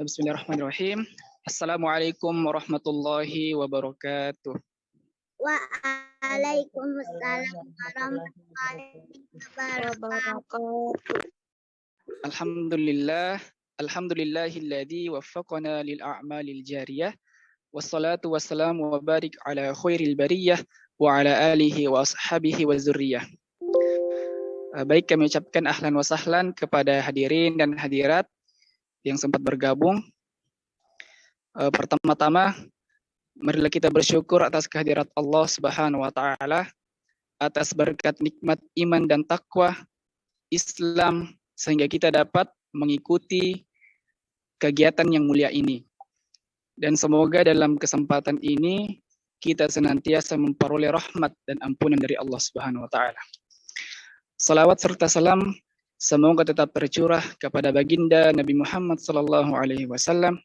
Bismillahirrahmanirrahim. Assalamualaikum warahmatullahi wabarakatuh. Waalaikumsalam warahmatullahi wabarakatuh. Alhamdulillahilladzi waffaqana lil a'malil jariyah. Wassalatu wassalamu wa barik ala khairil bariyah wa ala alihi wa ashabihi wa zurriyah. Baik, kami ucapkan ahlan wa sahlan kepada hadirin dan hadirat yang sempat bergabung. Pertama-tama, marilah kita bersyukur atas kehadirat Allah Subhanahu wa taala, atas berkat nikmat iman dan takwa Islam, sehingga kita dapat mengikuti kegiatan yang mulia ini. Dan semoga dalam kesempatan ini kita senantiasa memperoleh rahmat dan ampunan dari Allah Subhanahu wa taala. Salawat serta salam semoga tetap tercurah kepada baginda Nabi Muhammad sallallahu alaihi wasallam.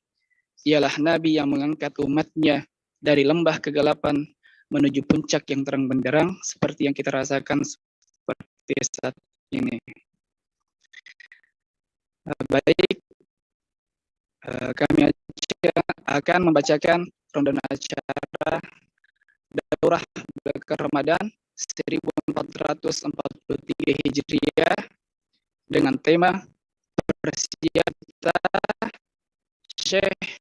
Ialah nabi yang mengangkat umatnya dari lembah kegelapan menuju puncak yang terang benderang seperti yang kita rasakan seperti saat ini. Baik, kami akan membacakan rundown acara Daurah Bakar Ramadan 1443 Hijriah dengan tema Persiapta Syekh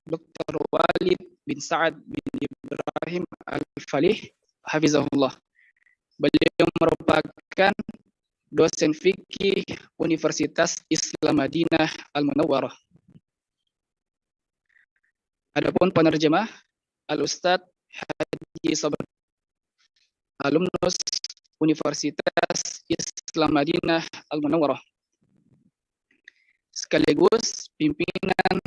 Dr. Walid bin Sa'ad bin Ibrahim Al-Falih Hafizahullah. Beliau merupakan dosen fikih Universitas Islam Madinah Al-Munawwarah. Adapun penerjemah Al-Ustadz Haji Sabr, alumnus Universitas Islam Madinah Al-Munawwarah, sekaligus pimpinan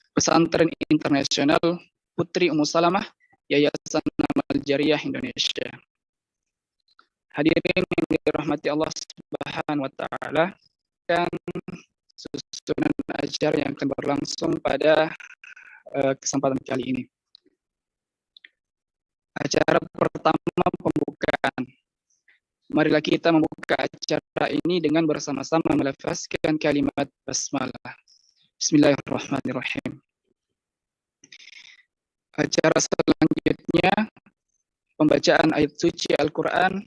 Pesantren Internasional Putri Ummu Salamah Yayasan Amal Jariyah Indonesia. Hadirin yang dirahmati Allah Subhanahu wa taala, kan susunan acara yang akan berlangsung pada kesempatan kali ini. Acara pertama, pembukaan. Marilah kita membuka acara ini dengan bersama-sama melafazkan kalimat basmalah. Bismillahirrahmanirrahim. Acara selanjutnya pembacaan ayat suci Al-Quran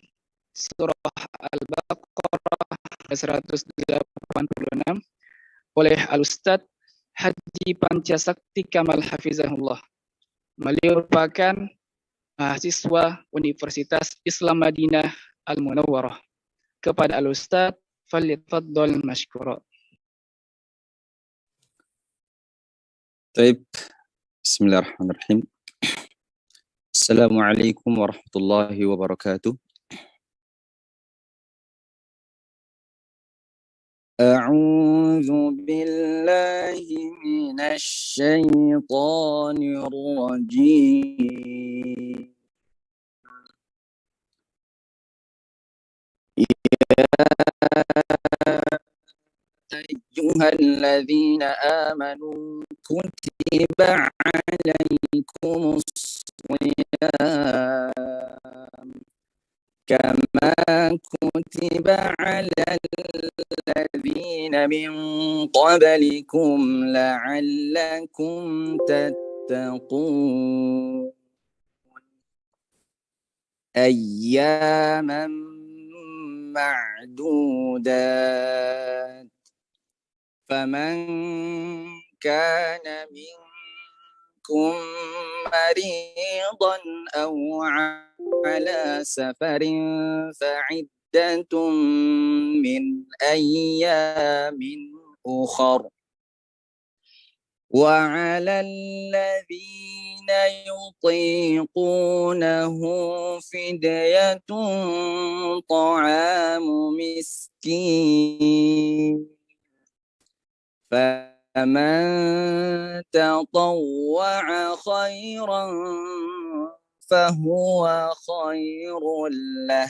surah Al-Baqarah 186 oleh Al-Ustadz Haji Pancasakti Kamal Hafizahullah. Beliau merupakan mahasiswa Universitas Islam Madinah Al-Munawwarah. Kepada Al-Ustadz, falyatafaddal mashkura. Baik, bismillahirrahmanirrahim. Assalamualaikum warahmatullahi wabarakatuh. A'udzu billahi minasy syaithanir rajim. Ayyuhalladzina amanu kutiba 'alaikumus shiyam kama kutiba 'alal ladzina min qablikum la'allakum tattaqun. Ayyaman ma'dudat. فمن كان منكم مريضا أو على سفر فعدة من أيام أخر وعلى الذين يطيقونه فدية طعام مسكين فمن تطوع خيرا فهو خير له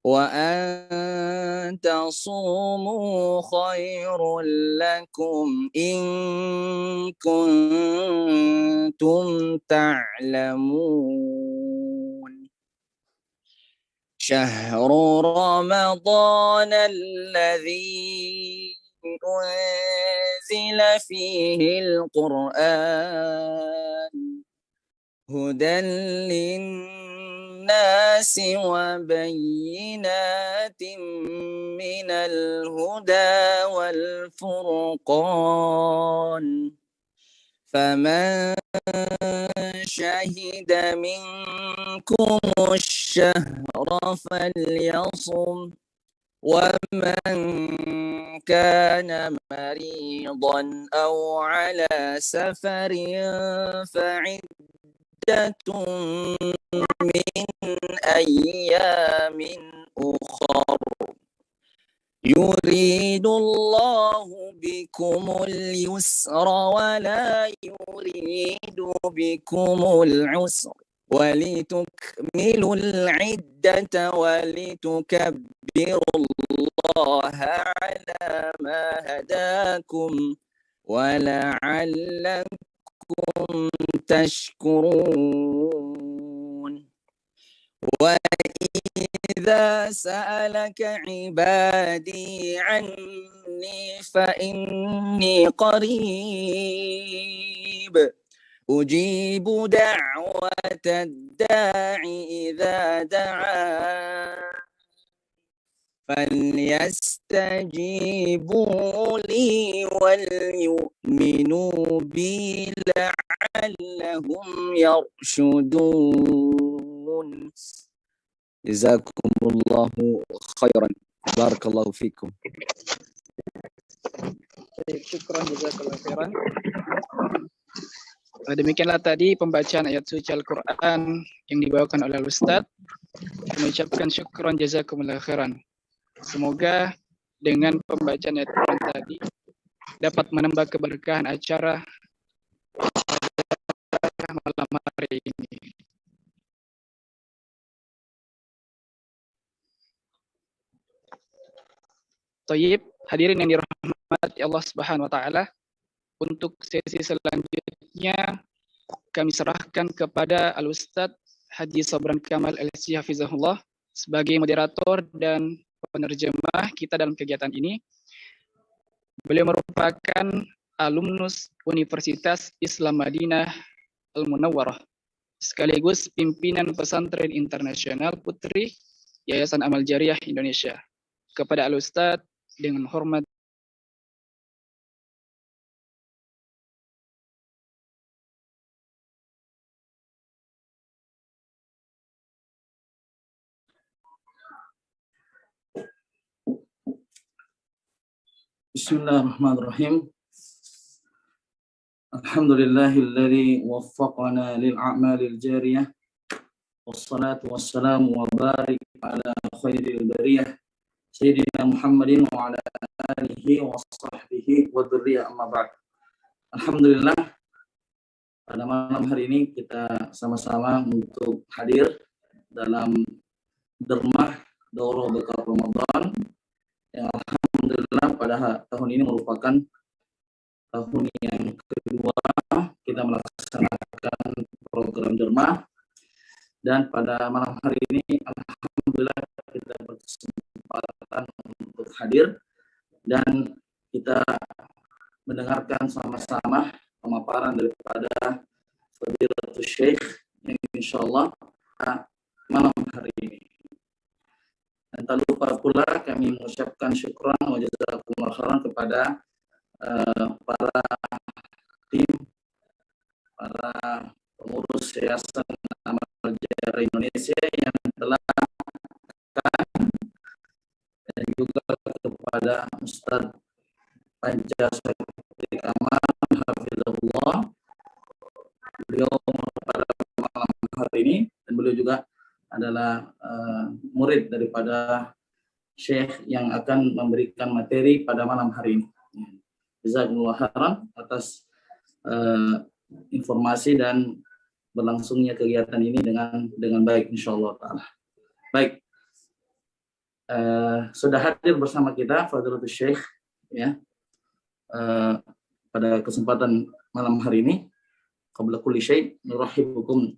وأن تصوموا خير لكم إن كنتم تعلمون. شهر رمضان الذي أنزل فيه القرآن هدى للناس وبينات من الهدى والفرقان فمن شهد منكم الشهر فليصم ومن كان مريضا أو على سفر فعدة من أيام أخر يريد الله بكم اليسر ولا يريد بكم العسر ولتكملوا العدة ولتكبروا الله على ما هداكم ولعلكم تشكرون وإذا سألك عبادي عني فإني قريب أجيب دعوة الداع إذا دعان فليستجيبوا لي وليؤمنوا بي لعلهم يرشدون جزاكم الله خيرا بارك الله فيكم. Syukran jazakallahu khairan. Demikianlah tadi pembacaan ayat suci Al-Quran yang dibawakan oleh Ustadz. Kami ucapkan syukran jazakumullah khairan. Semoga dengan pembacaan ayat Quran tadi dapat menambah keberkahan acara malam hari ini. Thayyib, hadirin yang dirahmati Allah Subhanahu wa taala, untuk sesi selanjutnya kami serahkan kepada Al-Ustadz Haji Sabran Kamal LC Hafizahullah sebagai moderator dan penerjemah kita dalam kegiatan ini. Beliau merupakan alumnus Universitas Islam Madinah Al-Munawwarah, sekaligus pimpinan pesantren internasional Putri Yayasan Amal Jariah Indonesia. Kepada Al-Ustadz dengan hormat Bismillahirrahmanirrahim. Alhamdulillahilladzi waffaqana lil a'malil jariyah. Wassalatu wassalamu wa barik ala khairil bariyah Sayyidina Muhammadin wa ala alihi wa sahbihi wa dzurriyyah amma ba'd. Alhamdulillah, pada malam hari ini kita sama-sama untuk hadir dalam dermah Daurah Bekal Ramadan yang alhamdulillah pada tahun ini merupakan tahun yang kedua kita melaksanakan program dermah, dan pada malam hari ini alhamdulillah kita berkesempatan untuk hadir dan kita mendengarkan sama-sama pemaparan daripada Fadilatul Syekh yang insyaallah malam hari ini. Dan tak lupa pula kami mengucapkan syukran wa jazakumullah khairan kepada para tim, para pengurus Yayasan Amal Jariah Indonesia yang telah, dan juga kepada Ustaz Panca Syafiq Amal Hafizahullah. Beliau pada malam hari ini, dan beliau juga adalah murid daripada Syekh yang akan memberikan materi pada malam hari ini. Jazakumullah khairan atas informasi dan berlangsungnya kegiatan ini dengan baik insyaallah taala. Baik. Sudah hadir bersama kita Fadilatul Syekh ya. Pada kesempatan malam hari ini, qabla kulli syai' nurahibukum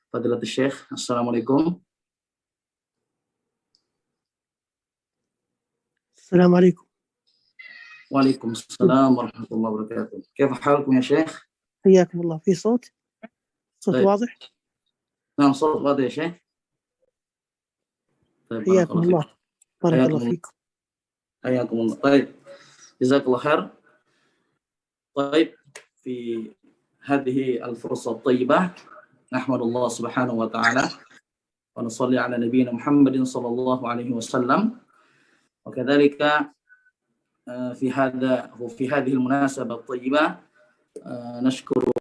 Fadilatul Syekh. Assalamualaikum. Assalamualaikum. Waalaikumsalam warahmatullahi wabarakatuh. كيف حالكم يا شيخ؟ حياكم الله. في صوت طيب. واضح؟ نعم صوت واضح يا شيخ. طيب بارك حياكم الله الله. فيكم. بارك حياكم الله الله. فيكم. حياكم الله. طيب جزاك الله خير. طيب في هذه الفرصة الطيبة نحمد الله سبحانه وتعالى ونصلي على نبينا محمد صلى الله عليه وسلم. وكذلك في هذه المناسبة الطيبة نشكر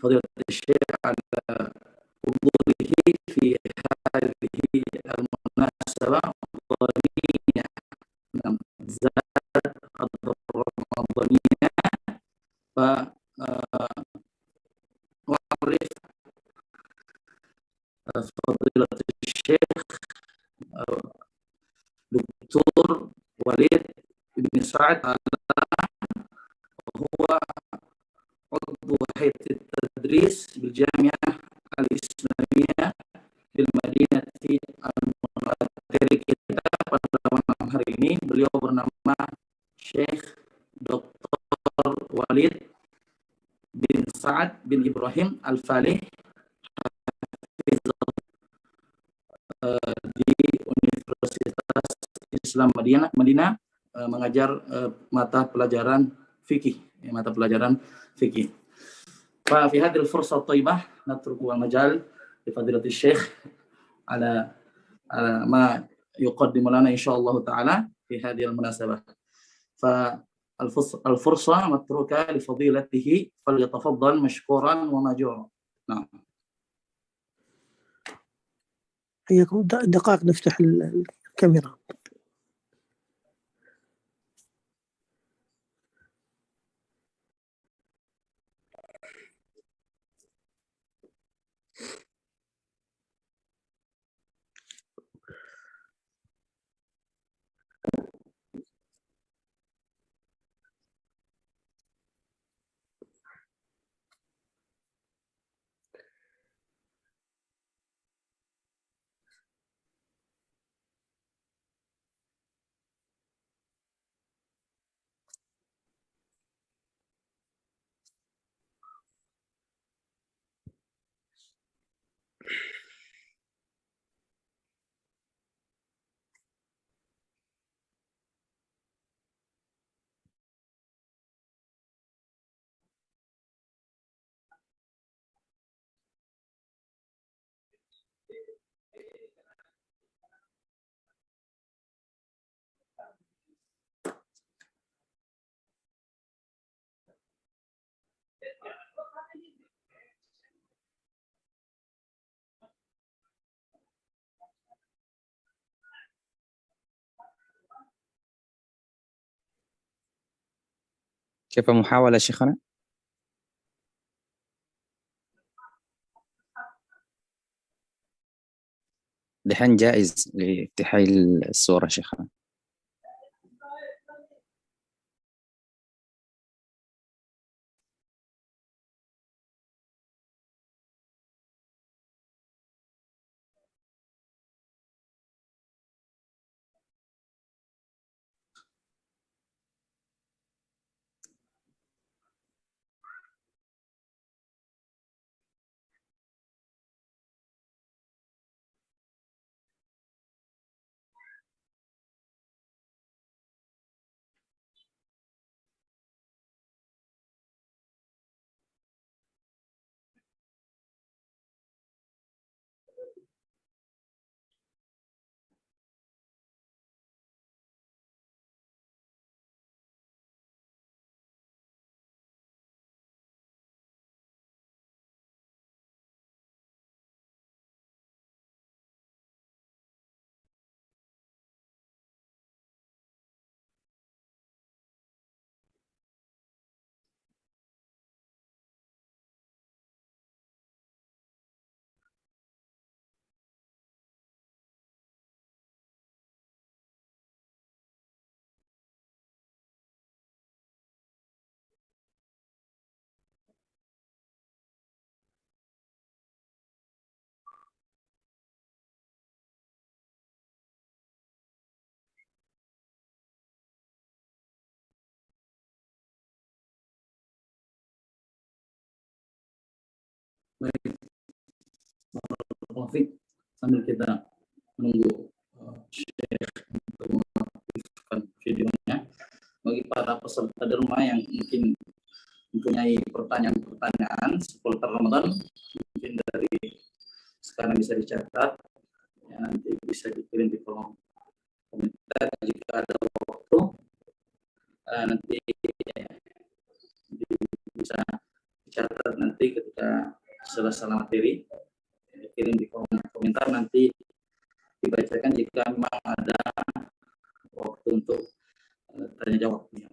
فضيلة الشيخ على حضوره في هذه المناسبة الرمضانية، زاد الرمضانية. وأعرف فضيلة الشيخ دكتور وليد بن سعد، وهو عضو هيئة التدريس بالجامعة الإسلامية في المدينة المنورة. Kita pada malam hari ini beliau bernama Syekh Dr. Walid bin Sa'ad bin Ibrahim Al-Falih di Universitas Islam Madinah mengajar mata pelajaran fikih. ففي هذه الفرصة الطيبة نترك المجال لفضيلة الشيخ على ما يقدم لنا إن شاء الله تعالى في هذه المناسبة. فالفرصة متروكة لفضيلته فليتفضل مشكورا ومأجورا. نعم. حياكم. دقائق نفتح الكاميرا. كيف محاولة شيخنا؟ دحين جائز لافتتاح الصورة شيخنا. Sambil kita menunggu Syekh untuk mengaktifkan videonya, bagi para peserta di rumah yang mungkin mempunyai pertanyaan-pertanyaan seputar Ramadan, mungkin dari sekarang bisa dicatat, ya, nanti bisa dikirim di kolom komentar. Jika ada waktu, nanti bisa dicatat nanti ketika selesai materi, dikirim di kolom komentar, nanti dibacakan jika memang ada waktu untuk tanya jawabnya.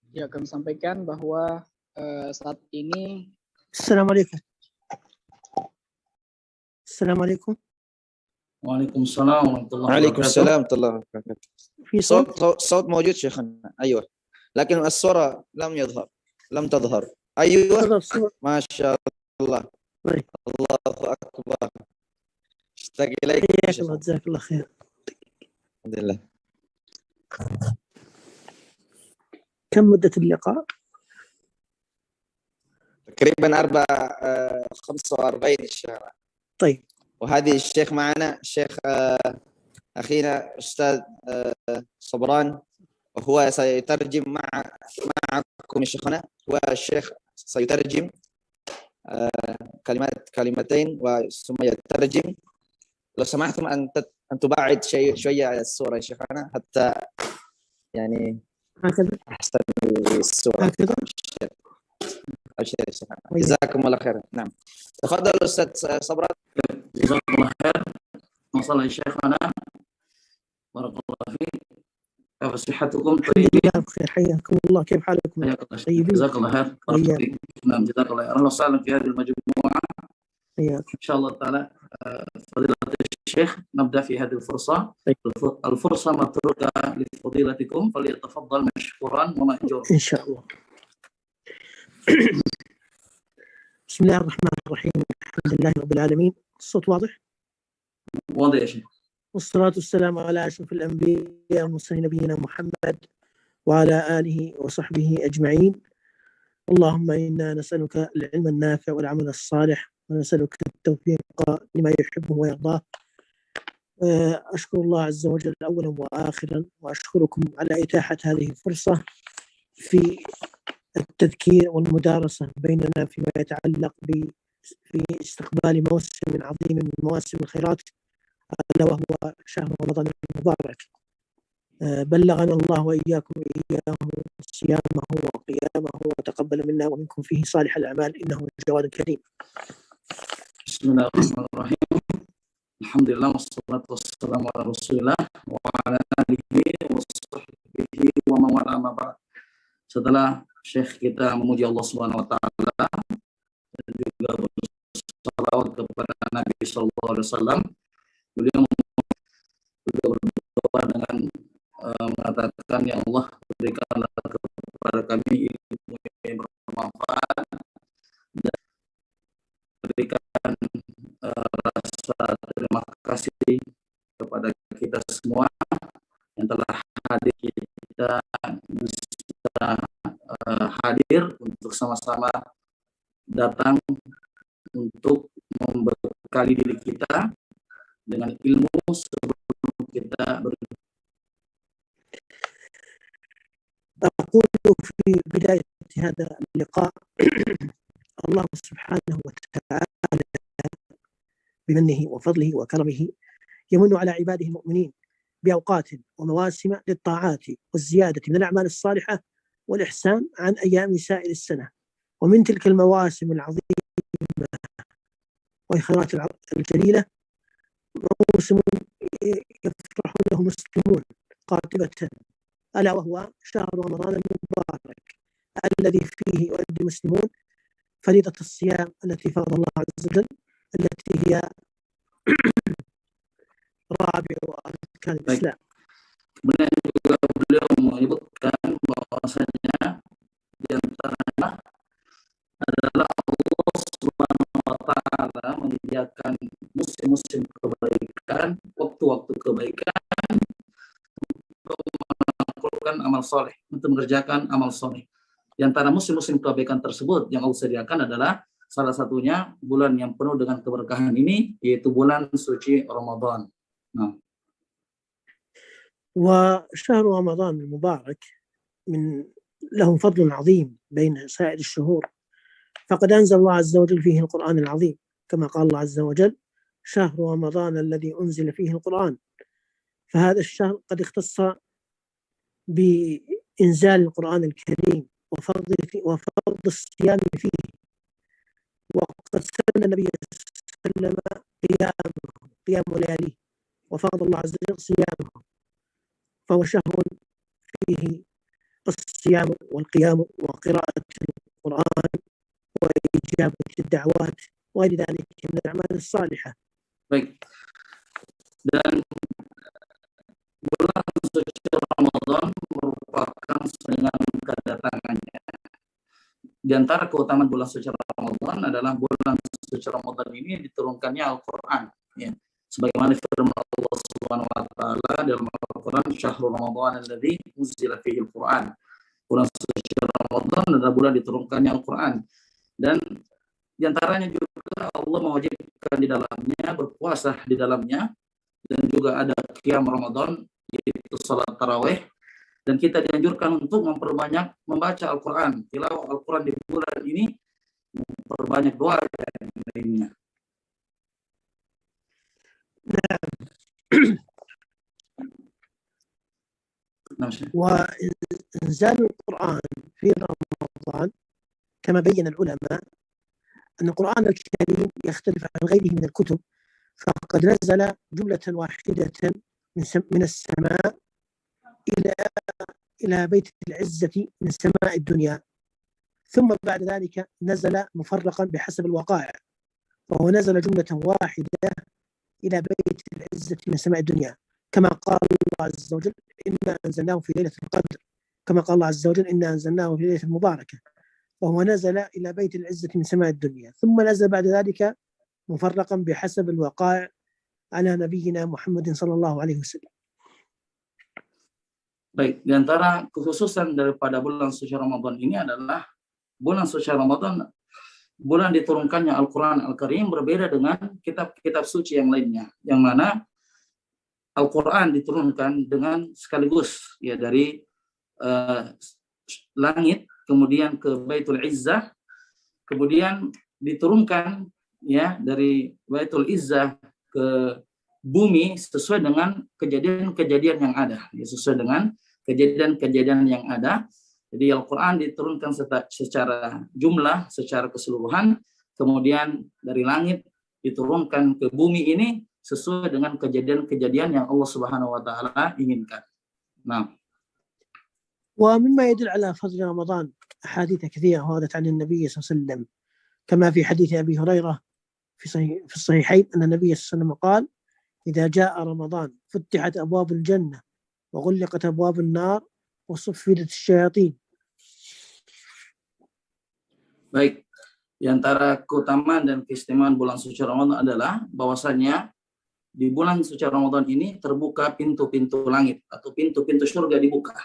Ya, kami sampaikan bahwa saat ini Assalamualaikum. Assalamualaikum. Waalaikumsalam warahmatullahi وعليكم wabarakatuh. السلام ورحمة الله وبركاته. في صوت؟ صوت موجود شيخنا، أيوه، لكن الصورة لم تظهر. أيوه، تفضل الصوت. ما شاء الله. طيب. الله أكبر. اشتاق إليك. حياك الله، جزاك الله خير. الحمد لله. كم مدة اللقاء؟ تقريبا 45 إن شاء الله. طيب. وهذه الشيخ معنا، الشيخ أخينا أستاذ صبران، وهو سيترجم معكم يا شيخنا. هو الشيخ سيترجم كلمتين ثم يترجم. لو سمحتم أن تبعد شوية على الصورة يا شيخنا حتى يعني هكذا أحسن الصورة. هكذا. أبشر يا شيخنا، جزاكم الله خير. نعم، تفضل أستاذ صبران. جزاكم الله خير. وصل شيخنا، بارك الله فيك. كيف صحتكم؟ الحمد لله بخير، حياكم الله. كيف حالكم؟ طيبين. جزاك الله خير. نعم، جزاك الله خير. اهلا وسهلا في هذه المجموعه. حياك. ان شاء الله تعالى فضيلة الشيخ، نبدا في هذه الفرصه. الفرصه متروكه لفضيلتكم، فليتفضل مشكورا ومأجورا ان شاء الله. بسم الله الرحمن الرحيم، الحمد لله رب العالمين. الصوت واضح؟ واضح يا شيخ. والصلاة والسلام على أشرف الأنبياء والمرسلين نبينا محمد وعلى آله وصحبه أجمعين. اللهم إنا نسألك العلم النافع والعمل الصالح، ونسألك التوفيق لما يحبه ويرضاه. أشكر الله عز وجل أولا وآخرا، وأشكركم على إتاحة هذه الفرصة في التذكير والمدارسة بيننا فيما يتعلق في استقبال موسم عظيم من مواسم الخيرات، ألا وهو شهر رمضان المبارك. بلغنا الله وإياكم إياه صيامه وقيامه، وتقبل منا ومنكم فيه صالح الأعمال، إنه جواد كريم. بسم الله الرحمن الرحيم. Alhamdulillah wassalatu wassalamu ala Rasulillah wa ala alihi wa sahbihi wa man wala amma ba'd. Setelah Syekh kita memuji Allah Subhanahu wa taala dan juga bersalawat kepada Nabi sallallahu alaihi wasallam, beliau berdoa dengan mengatakan, ya Allah, berikanlah kepada kami ilmu yang bermanfaat dan berikan rasa terima kasih kepada kita semua yang telah hadir, kita bisa hadir untuk sama-sama datang untuk membekali diri kita dengan ilmu sebelum kita أقول في بداية هذا اللقاء الله سبحانه وتعالى بمنه وفضله وكرمه يمن على عباده المؤمنين بأوقات ومواسم للطاعات والزيادة من الأعمال الصالحة والإحسان عن أيام سائر السنة. ومن تلك المواسم العظيمة والخيرات الجليلة موسم يفرح له المسلمون قاطبة، ألا وهو شهر رمضان المبارك الذي فيه يؤدي المسلمون فريضة الصيام التي فرض الله عز وجل، التي هي رابع أركان الإسلام. Kemudian juga beliau menyebutkan bahwasanya di antaranya adalah Allah Subhanahu wa taala menyediakan musim-musim kebaikan, waktu-waktu kebaikan untuk melakukan amal soleh, untuk mengerjakan amal soleh. Di antara musim-musim kebaikan tersebut yang Allah sediakan adalah salah satunya bulan yang penuh dengan keberkahan ini, yaitu bulan suci Ramadan. Nah. وشهر رمضان المبارك له فضل عظيم بين سائر الشهور، فقد أنزل الله عز وجل فيه القرآن العظيم كما قال الله عز وجل شهر رمضان الذي أنزل فيه القرآن. فهذا الشهر قد اختص بإنزال القرآن الكريم وفرض الصيام فيه، وقد سن النبي صلى الله عليه وسلم قيام لياليه وفرض الله عز وجل صيامه، فهو شهر فيه الصيام والقيام وقراءة القرآن وإجابة الدعوات وغير ذلك من الأعمال الصالحة. Baik. Dan bulan suci Ramadan merupakan dengan kedatangannya. Di antara keutamaan bulan suci Ramadan adalah bulan suci Ramadan ini diturunkannya Al-Quran. Ya. Sebagaimana firman Allah Subhanahu wa taala dalam Al-Quran, syahrul Ramadan alladzi unzila fihi Al-Quran. Bulan suci Ramadan adalah bulan diturunkannya Al-Quran. Dan di antaranya juga Allah mewajibkan di dalamnya berpuasa di dalamnya, dan juga ada qiyam Ramadan, yaitu salat tarawih, dan kita dianjurkan untuk memperbanyak membaca Al-Quran. Tilawah Al-Quran di bulan ini, memperbanyak doa dan lainnya. وإنزال القرآن في رمضان كما بين العلماء أن القرآن الكريم يختلف عن غيره من الكتب، فقد نزل جملة واحدة من السماء إلى بيت العزة من سماء الدنيا، ثم بعد ذلك نزل مفرقا بحسب الوقائع، وهو نزل جملة واحدة إلى بيت العزة من سماء الدنيا، كما قال الله عز وجل إنا أنزلناه في ليلة القدر، كما قال الله عز وجل إنا أنزلناه في ليلة مباركة، وهو نزل إلى بيت العزة من سماء الدنيا، ثم نزل بعد ذلك مفرقا بحسب الوقائع على نبينا محمد صلى الله عليه وسلم. Baik, di antara kekhususan daripada bulan suci Ramadan ini adalah bulan suci Ramadan, bulan diturunkannya Al-Quran Al-Karim berbeda dengan kitab-kitab suci yang lainnya, yang mana Al-Quran diturunkan dengan sekaligus ya dari langit, kemudian ke Baitul Izzah, kemudian diturunkan ya dari Baitul Izzah ke bumi sesuai dengan kejadian-kejadian yang ada, ya, sesuai dengan kejadian-kejadian yang ada. Jadi Al-Quran diturunkan secara jumlah, secara keseluruhan, kemudian dari langit diturunkan ke bumi ini sesuai dengan kejadian-kejadian yang Allah Subhanahu wa taala inginkan. Nah, ومما يدل على فضل رمضان أحاديث كثيرة وردت عن النبي صلى الله عليه وسلم، كما في حديث أبي هريرة في الصحيحين أن النبي صلى الله عليه وسلم قال: إذا جاء رمضان فتحت أبواب الجنة وغلقت أبواب النار وصفدت الشياطين. baik. Di antara keutamaan dan keistimewaan bulan suci Ramadan adalah bahwasanya di bulan suci Ramadan ini terbuka pintu-pintu langit atau pintu-pintu surga dibuka,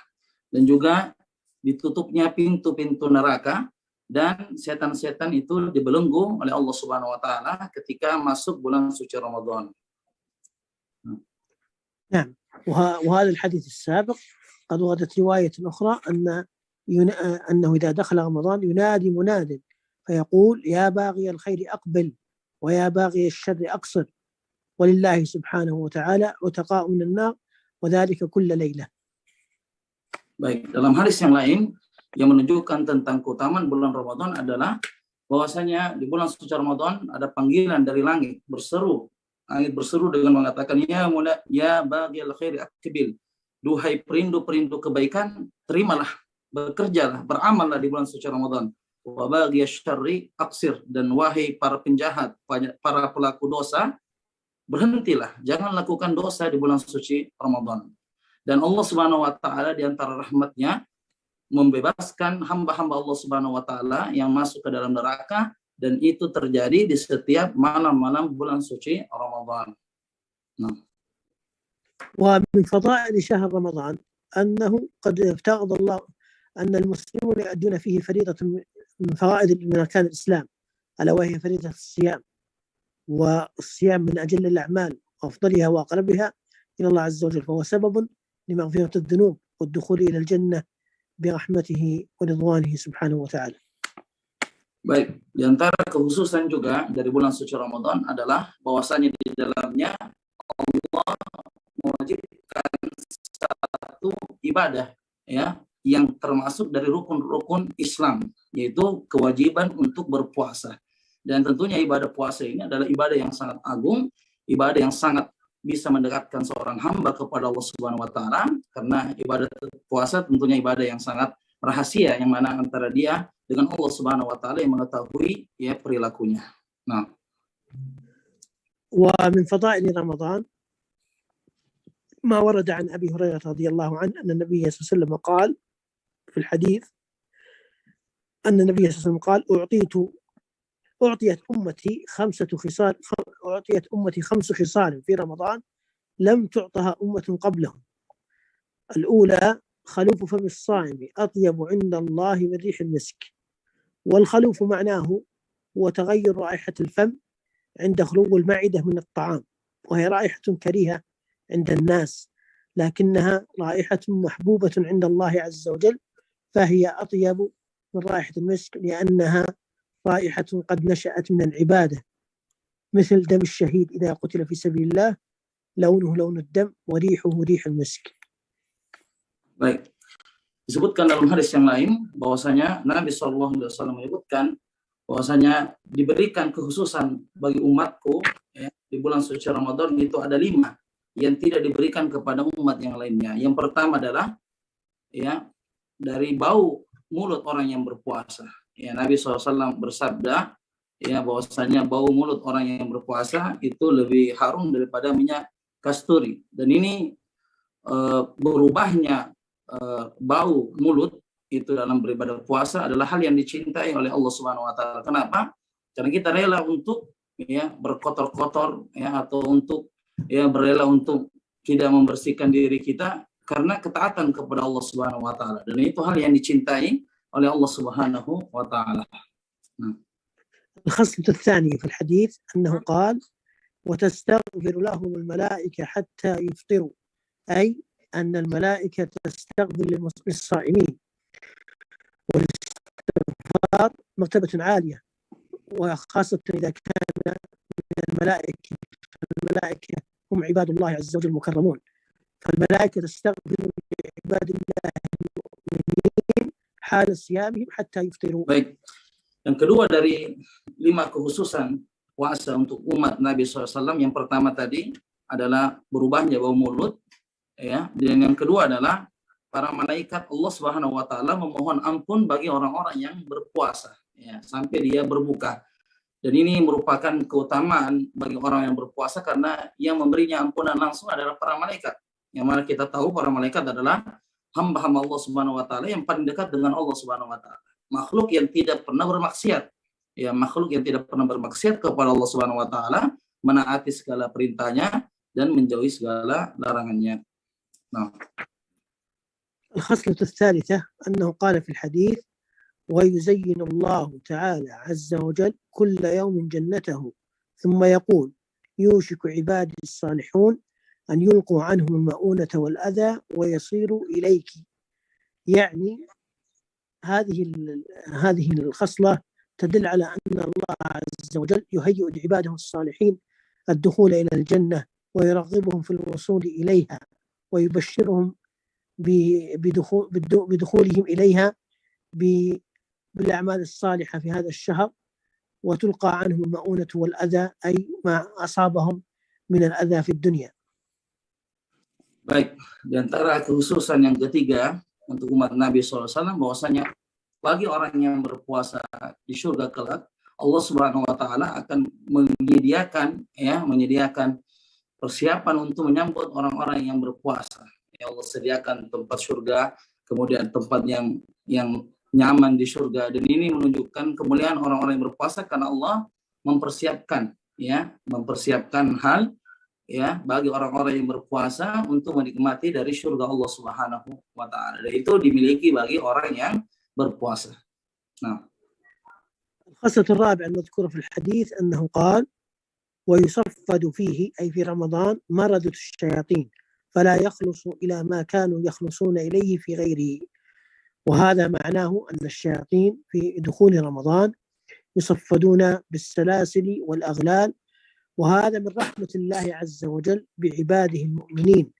dan juga ditutupnya pintu-pintu neraka, dan setan-setan itu dibelenggu oleh Allah Subhanahu wa taala ketika masuk bulan suci Ramadan. نعم، وهذا الحديث السابق قد وردت رواية أخرى أنه إذا دخل رمضان ينادي مناد فيقول: يا باغي الخير أقبل ويا باغي الشر أقصر، ولله سبحانه وتعالى عتقاء من النار وذلك كل ليلة. Baik, dalam hadis yang lain yang menunjukkan tentang keutamaan bulan Ramadan adalah bahwasanya di bulan suci Ramadan ada panggilan dari langit berseru. Langit berseru dengan mengatakan, ya baghiyal khairi aqbil. Duhai perindu-perindu kebaikan, terimalah, bekerjalah, beramallah di bulan suci Ramadan. Wa baghiyasy syarri aqsir, dan wahai para penjahat, para pelaku dosa, berhentilah, jangan lakukan dosa di bulan suci Ramadan. Dan Allah Subhanahu wa taala di antara rahmatnya membebaskan hamba-hamba Allah Subhanahu wa taala yang masuk ke dalam neraka, dan itu terjadi di setiap malam-malam bulan suci Ramadan. Nah. ومن فضائل شهر رمضان أنه قد افترض الله أن المسلمون يؤدون فيه فريضة من فرائض من أركان الإسلام، ألا وهي فريضة الصيام، والصيام من أجل الأعمال وأفضلها وأقربها إلى الله عز وجل، فهو سبب لمغفرة الذنوب والدخول إلى الجنة برحمته ورضوانه سبحانه وتعالى. Baik, di antara kekhususan juga dari bulan suci Ramadan adalah bahwasanya di dalamnya Allah mewajibkan satu ibadah ya yang termasuk dari rukun-rukun Islam, yaitu kewajiban untuk berpuasa. Dan tentunya ibadah puasa ini adalah ibadah yang sangat agung, ibadah yang sangat bisa mendekatkan seorang hamba kepada Allah Subhanahu wa taala, karena ibadah puasa tentunya ibadah yang sangat rahasia, yang mana antara dia dengan Allah Subhanahu wa taala yang mengetahui ya perilakunya. Nah. ومن فضائل رمضان ما ورد عن أبي هريرة رضي الله عنه أن النبي صلى الله عليه وسلم قال في الحديث أن النبي صلى الله عليه وسلم قال: أعطيت أمتي خمس خصال في رمضان لم تعطها أمة قبلهم. الأولى: خلوف فم الصائم أطيب عند الله من ريح المسك. والخلوف معناه هو تغير رائحة الفم عند خلو المعدة من الطعام، وهي رائحة كريهة عند الناس، لكنها رائحة محبوبة عند الله عز وجل، فهي أطيب من رائحة المسك لأنها رائحة قد نشأت من العبادة، مثل دم الشهيد إذا قتل في سبيل الله لونه لون الدم وريحه ريح المسك. Baik. Disebutkan dalam hadis yang lain bahwasanya Nabi SAW menyebutkan bahwasanya diberikan kekhususan bagi umatku ya, di bulan suci Ramadan itu ada 5 yang tidak diberikan kepada umat yang lainnya. Yang pertama adalah ya dari bau mulut orang yang berpuasa. Ya, Nabi SAW bersabda ya bahwasanya bau mulut orang yang berpuasa itu lebih harum daripada minyak kasturi. Dan ini berubahnya bau mulut itu dalam beribadah puasa adalah hal yang dicintai oleh Allah Subhanahu wa taala. Kenapa? Karena kita rela untuk ya berkotor-kotor ya atau untuk ya berela untuk tidak membersihkan diri kita karena ketaatan kepada Allah Subhanahu wa taala, dan itu hal yang dicintai oleh Allah Subhanahu wa taala. الخصلة الثانية في الحديث أنه قال: وتستغفر لهم الملائكة حتى يفطروا، أي أن الملائكة تستغفر للصائمين، والاستغفار مرتبة عالية، وخاصة إذا كان من الملائكة هم عباد الله عز وجل المكرمون، فالملائكة تستغفر لعباد الله المؤمنين حال صيامهم حتى يفطروا. Baik. Yang kedua dari 5 kekhususan puasa untuk umat Nabi SAW yang pertama tadi adalah berubahnya bau mulut, ya, dan yang kedua adalah para malaikat Allah Subhanahu wa taala memohon ampun bagi orang-orang yang berpuasa, ya, sampai dia berbuka. Dan ini merupakan keutamaan bagi orang yang berpuasa karena yang memberinya ampunan langsung adalah para malaikat. Yang mana kita tahu para malaikat adalah hamba-hamba Allah Subhanahu wa taala yang paling dekat dengan Allah Subhanahu wa taala. Makhluk yang tidak pernah bermaksiat. Ya, makhluk yang tidak pernah bermaksiat kepada Allah Subhanahu wa taala, menaati segala perintahnya dan menjauhi segala larangannya. Nah, الخصلة الثالثة أنه قال في الحديث: ويزين الله تعالى عز وجل كل يوم جنته ثم يقول: يوشك عبادي الصالحون أن يلقوا عنهم المؤونة والأذى ويصيروا إليك. يعني هذه الخصلة تدل على أن الله عز وجل يهيئ لعباده الصالحين الدخول إلى الجنة ويرغبهم في الوصول إليها ويبشرهم بدخولهم إليها بالأعمال الصالحة في هذا الشهر، وتلقى عنهم المؤونة والأذى أي ما أصابهم من الأذى في الدنيا. Baik, di antara kekhususan yang ketiga untuk umat Nabi SAW bahwasanya bagi orang yang berpuasa di surga kelak, Allah Subhanahu wa taala akan menyediakan persiapan untuk menyambut orang-orang yang berpuasa. Ya, Allah sediakan tempat surga, kemudian tempat yang nyaman di surga, dan ini menunjukkan kemuliaan orang-orang yang berpuasa karena Allah mempersiapkan hal, ya, bagi orang-orang yang berpuasa untuk menikmati dari surga Allah Subhanahu wa taala. Dan itu dimiliki bagi orang yang berpuasa. Nah, الخصلة الرابعة المذكورة في الحديث أنه قال: ويصفد فيه أي في رمضان مردة الشياطين فلا يخلص إلى ما كانوا يخلصون إليه في غيره. وهذا معناه أن الشياطين في دخول رمضان يصفدون بالسلاسل والأغلال، وهذا من رحمة الله عز وجل بعباده المؤمنين،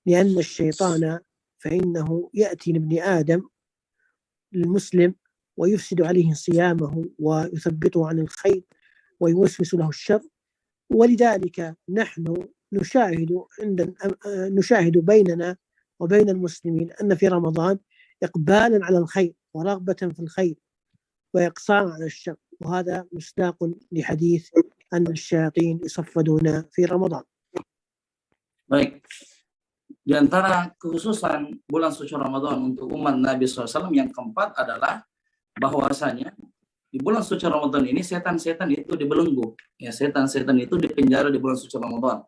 لأن الشيطان فإنه يأتي لابن آدم المسلم ويفسد عليه صيامه ويثبطه عن الخير ويوسوس له الشر. ولذلك نحن نشاهد بيننا وبين المسلمين أن في رمضان إقبالا على الخير ورغبة في الخير وإقصاء على الشر، وهذا مصداق لحديث أن الشياطين يصفدون في رمضان. baik. Di antara kekhususan bulan suci Ramadan untuk umat Nabi SAW yang keempat adalah bahwasanya di bulan suci Ramadan ini setan-setan itu dibelenggu. Ya, setan-setan itu dipenjara di bulan suci Ramadan.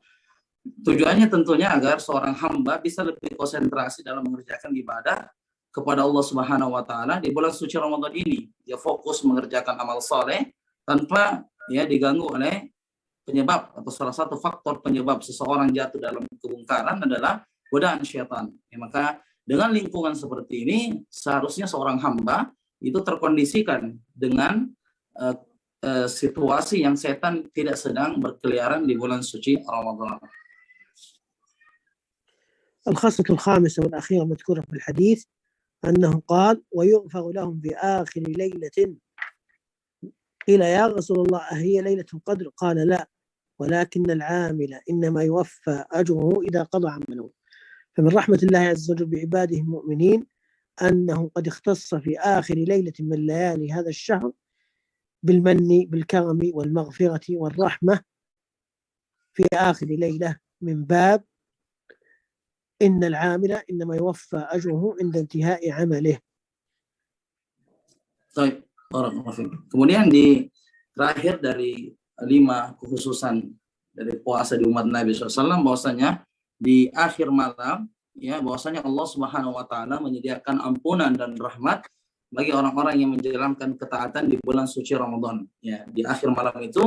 Tujuannya tentunya agar seorang hamba bisa lebih konsentrasi dalam mengerjakan ibadah kepada Allah Subhanahu wa taala di bulan suci Ramadan ini. Dia fokus mengerjakan amal soleh tanpa diganggu oleh penyebab atau salah satu faktor penyebab seseorang jatuh dalam kemungkaran adalah godaan syaitan. Ya, maka dengan lingkungan seperti ini seharusnya seorang hamba itu terkondisikan dengan situasi yang setan tidak sedang berkeliaran di bulan suci Ramadan. الخاصة الخامسة والأخيرة مذكورة في الحديث أنه قال: ويغفر لهم في آخر ليلة. قيل: يا رسول الله أهي ليلة القدر؟ قال: لا، ولكن العامل إنما يوفى أجره إذا قضى عمله. فمن رحمة الله عز وجل بعباده المؤمنين أنه قد اختص في آخر ليلة من ليالي هذا الشهر بالمن بالكرم والمغفرة والرحمة في آخر ليلة من باب إن العامل إنما يوفى أجره عند انتهاء عمله. Baik, kemudian di terakhir dari 5 kekhususan dari puasa di umat Nabi SAW bahwasanya di akhir malam, ya, bahwasanya Allah Subhanahu wa taala menyediakan ampunan dan rahmat bagi orang-orang yang menjalankan ketaatan di bulan suci Ramadan. Ya, di akhir malam itu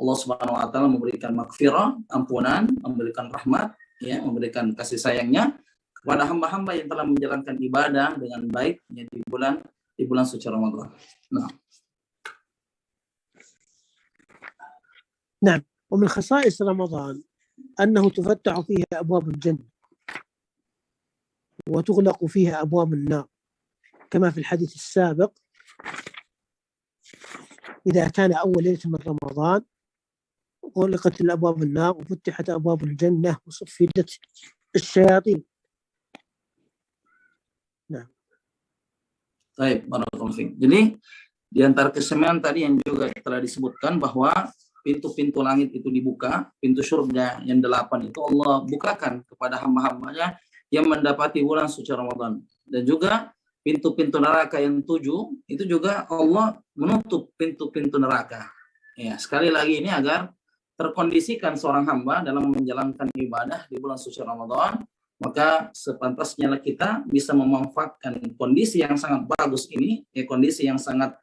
Allah Subhanahu wa taala memberikan maghfirah, ampunan, memberikan rahmat, ya, memberikan kasih sayangnya kepada hamba-hamba yang telah menjalankan ibadah dengan baik, ya, di bulan suci Ramadan. نعم. ومن خصائص رمضان أنه تفتح فيها أبواب الجنة وتغلق فيها أبواب النار، كما في الحديث السابق: إذا كان أول ليلة من رمضان غلقت الأبواب النار وفتحت أبواب الجنة وصفدت الشياطين. نعم. Baik, barakallahu fiik. Jadi di antara kesemuan tadi yang juga telah disebutkan bahwa pintu-pintu langit itu dibuka, pintu surga yang 8 itu Allah bukakan kepada hamba-hambanya yang mendapati bulan suci Ramadan. Dan juga pintu-pintu neraka yang 7 itu juga Allah menutup pintu-pintu neraka. Ya, sekali lagi ini agar terkondisikan seorang hamba dalam menjalankan ibadah di bulan suci Ramadan, maka sepantasnya kita bisa memanfaatkan kondisi yang sangat bagus ini, kondisi yang sangat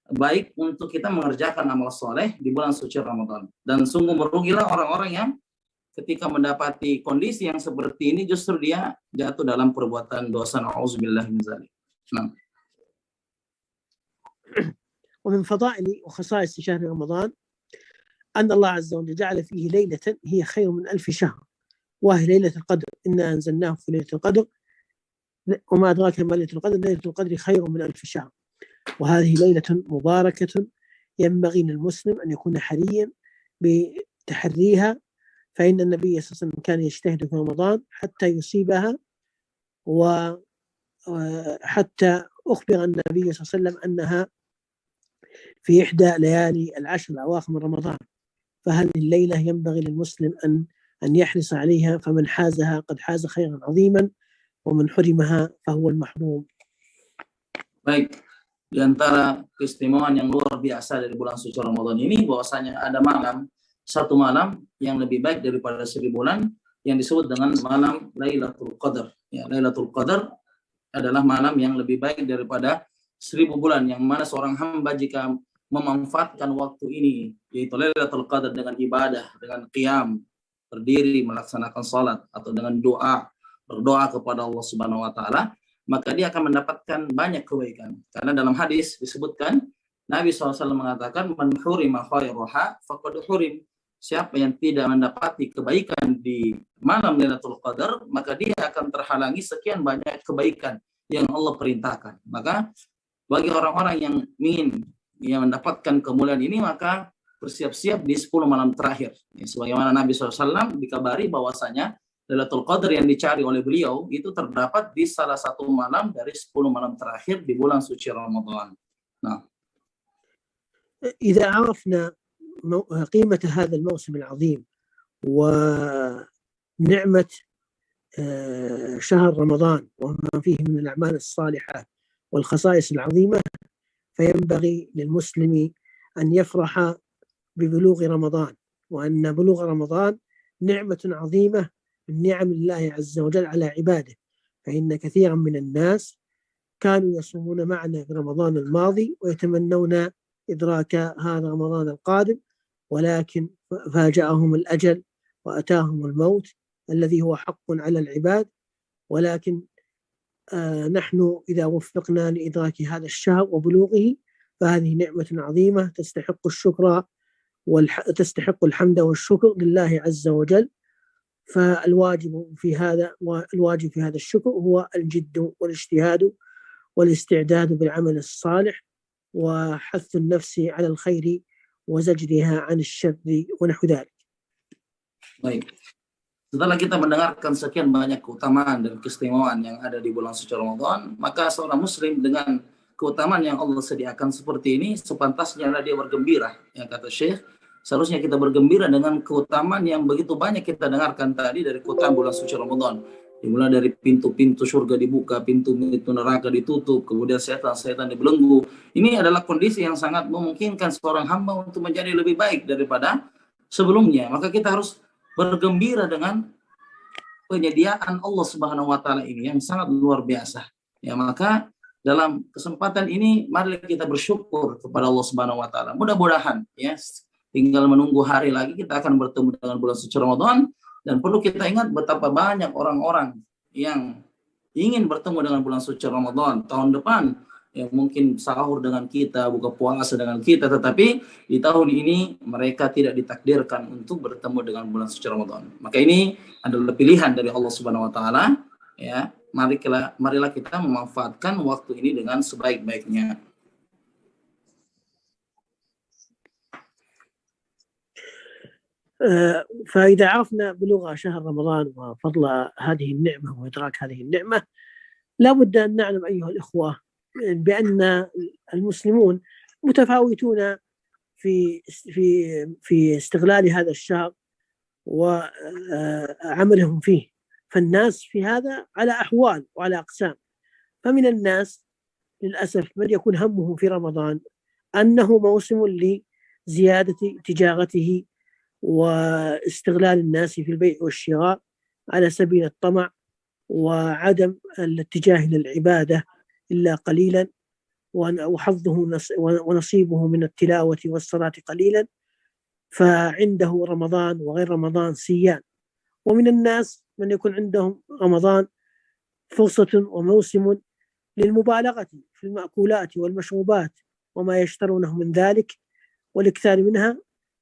baik untuk kita mengerjakan amal soleh di bulan suci Ramadan. Dan sungguh merugilah orang-orang yang ketika mendapati kondisi yang seperti ini justru dia jatuh dalam perbuatan dosa. Na'udzubillah min dzalik. Nah. ومن فضائل وخصائص شهر رمضان أن الله عز وجل جعل فيه ليلة هي خير من 1000 شهر، وهي ليلة القدر. إنا أنزلناه في ليلة القدر، وما أدراك ما ليلة القدر، ليلة القدر خير من 1000 شهر. وهذه ليلة مباركة ينبغي للمسلم أن يكون حريا بتحريها، فإن النبي صلى الله عليه وسلم كان يجتهد في رمضان حتى يصيبها، وحتى أخبر النبي صلى الله عليه وسلم أنها في إحدى ليالي العشر الأواخر من رمضان. فهذه الليلة ينبغي للمسلم أن يحرص عليها، فمن حازها قد حاز خيرا عظيما، ومن حرمها فهو المحروم. Baik, di antara keistimewaan yang luar biasa dari bulan suci Ramadan ini bahwasanya ada satu malam yang lebih baik daripada 1000 bulan yang disebut dengan malam Lailatul Qadar. Ya, Lailatul Qadar adalah malam yang lebih baik daripada 1000 bulan, yang mana seorang hamba jika memanfaatkan waktu ini, yaitu Lailatul Qadar, dengan ibadah, dengan qiyam, berdiri melaksanakan salat, atau dengan berdoa kepada Allah Subhanahu wa taala, maka dia akan mendapatkan banyak kebaikan. Karena dalam hadis disebutkan Nabi SAW mengatakan, man hurima khairaha faqad hurim. Siapa yang tidak mendapati kebaikan di malam Lailatul Qadar, maka dia akan terhalangi sekian banyak kebaikan yang Allah perintahkan. Maka bagi orang-orang yang ingin mendapatkan kemuliaan ini, maka bersiap-siap di 10 malam terakhir. Ya, sebagaimana Nabi SAW dikabari bahwasanya Lailatul Qadar yang dicari oleh beliau itu terdapat di salah satu malam dari 10 malam terakhir di bulan suci Ramadan. Nah, إذا عرفنا قيمة هذا الموسم العظيم ونعمة شهر رمضان وما فيه من الأعمال الصالحة والخصائص العظيمة، فينبغي للمسلم أن يفرح ببلوغ رمضان، وأن بلوغ رمضان نعمة عظيمة من نعم الله عز وجل على عباده. فإن كثيرا من الناس كانوا يصومون معنا في رمضان الماضي ويتمنون إدراك هذا رمضان القادم، ولكن فاجأهم الأجل وأتاهم الموت الذي هو حق على العباد. ولكن نحن إذا وفقنا لإدراك هذا الشهر وبلوغه فهذه نعمة عظيمة تستحق الشكر وتستحق الحمد والشكر لله عز وجل. فالواجب في هذا الشكر هو الجد والاجتهاد والاستعداد بالعمل الصالح وحث النفس على الخير وزجرها عن الشر ونحو ذلك. baik. Setelah kita mendengarkan sekian banyak keutamaan dan keistimewaan yang ada di bulan suci Ramadan, maka seorang muslim dengan keutamaan yang Allah sediakan seperti ini, sepantasnya dia bergembira. Yang kata Syekh, seharusnya kita bergembira dengan keutamaan yang begitu banyak kita dengarkan tadi dari keutamaan bulan suci Ramadan. Dimulai dari pintu-pintu surga dibuka, pintu-pintu neraka ditutup, kemudian setan-setan dibelenggu. Ini adalah kondisi yang sangat memungkinkan seorang hamba untuk menjadi lebih baik daripada sebelumnya. Maka kita harus bergembira dengan penyediaan Allah Subhanahu wa taala ini yang sangat luar biasa. Ya, maka dalam kesempatan ini mari kita bersyukur kepada Allah Subhanahu wa taala. Mudah-mudahan ya, tinggal menunggu hari lagi kita akan bertemu dengan bulan suci Ramadan, dan perlu kita ingat betapa banyak orang-orang yang ingin bertemu dengan bulan suci Ramadan tahun depan, yang mungkin sahur dengan kita, buka puasa dengan kita, tetapi di tahun ini mereka tidak ditakdirkan untuk bertemu dengan bulan suci Ramadan. Maka ini adalah pilihan dari Allah Subhanahu wa taala, ya. Marilah kita memanfaatkan waktu ini dengan sebaik-baiknya. فإذا عرفنا بلغة شهر رمضان وفضل هذه النعمة وإدراك هذه النعمة، لا بد أن نعلم أيها الإخوة بأن المسلمون متفاوتون في استغلال هذا الشهر وعملهم فيه. فالناس في هذا على أحوال وعلى أقسام. فمن الناس للأسف من يكون همه في رمضان أنه موسم لزيادة تجارته واستغلال الناس في البيع والشراء على سبيل الطمع وعدم الاتجاه للعبادة إلا قليلا، وحظه ونصيبه من التلاوة والصلاة قليلا، فعنده رمضان وغير رمضان سيان. ومن الناس من يكون عندهم رمضان فرصة وموسم للمبالغة في المأكولات والمشروبات وما يشترونه من ذلك والإكثار منها،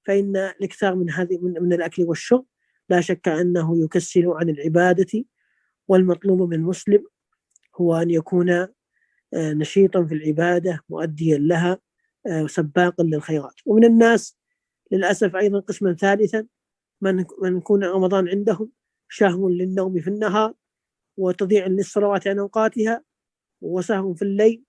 فإن الإكثار من الأكل والشرب لا شك أنه يكسل عن العبادة. والمطلوب من المسلم هو أن يكون نشيطا في العبادة مؤديا لها سباقا للخيرات. ومن الناس للأسف أيضا قسما ثالثا من يكون رمضان عندهم شهو للنوم في النهار وتضيع للصلوات عن أوقاتها وسهو في الليل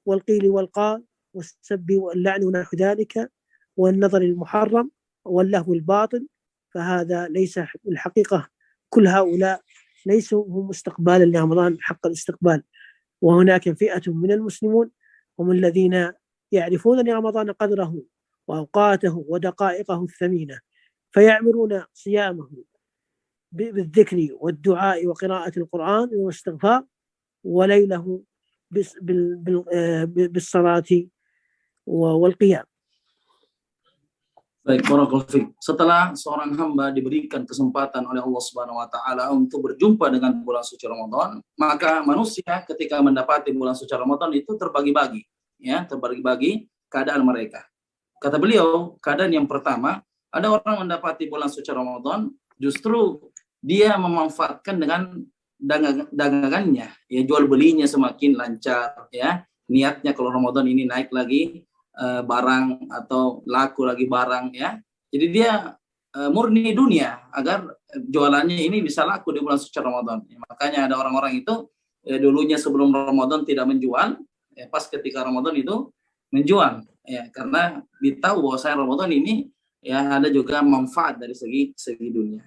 والقيل والقال والسب واللعن ونحو ذلك والنظر المحرم واللهو الباطل. فهذا ليس الحقيقة، كل هؤلاء ليسوا هم استقبالا لرمضان حق الاستقبال. وهناك فئة من المسلمون هم الذين يعرفون لرمضان قدره وأوقاته ودقائقه الثمينة، فيعمرون صيامه بالذكر والدعاء وقراءة القرآن والاستغفار، وليله بالصلاة والقيام. Baik, barakallahu fiik. Setelah seorang hamba diberikan kesempatan oleh Allah Subhanahu wa taala untuk berjumpa dengan bulan suci Ramadan, maka manusia ketika mendapati bulan suci Ramadan itu terbagi-bagi, ya, terbagi-bagi keadaan mereka. Kata beliau, keadaan yang pertama, ada orang mendapati bulan suci Ramadan, justru dia memanfaatkan dengan dagangannya, ya, jual belinya semakin lancar, ya. Niatnya kalau Ramadan ini naik lagi barang atau laku lagi barang, ya. Jadi dia murni dunia agar jualannya ini bisa laku di bulan suci Ramadan. Ya, makanya ada orang-orang itu dulunya sebelum Ramadan tidak menjual, ya, pas ketika Ramadan itu menjual, ya, karena ditahu bahwa saya Ramadan ini, ya, ada juga manfaat dari segi dunia.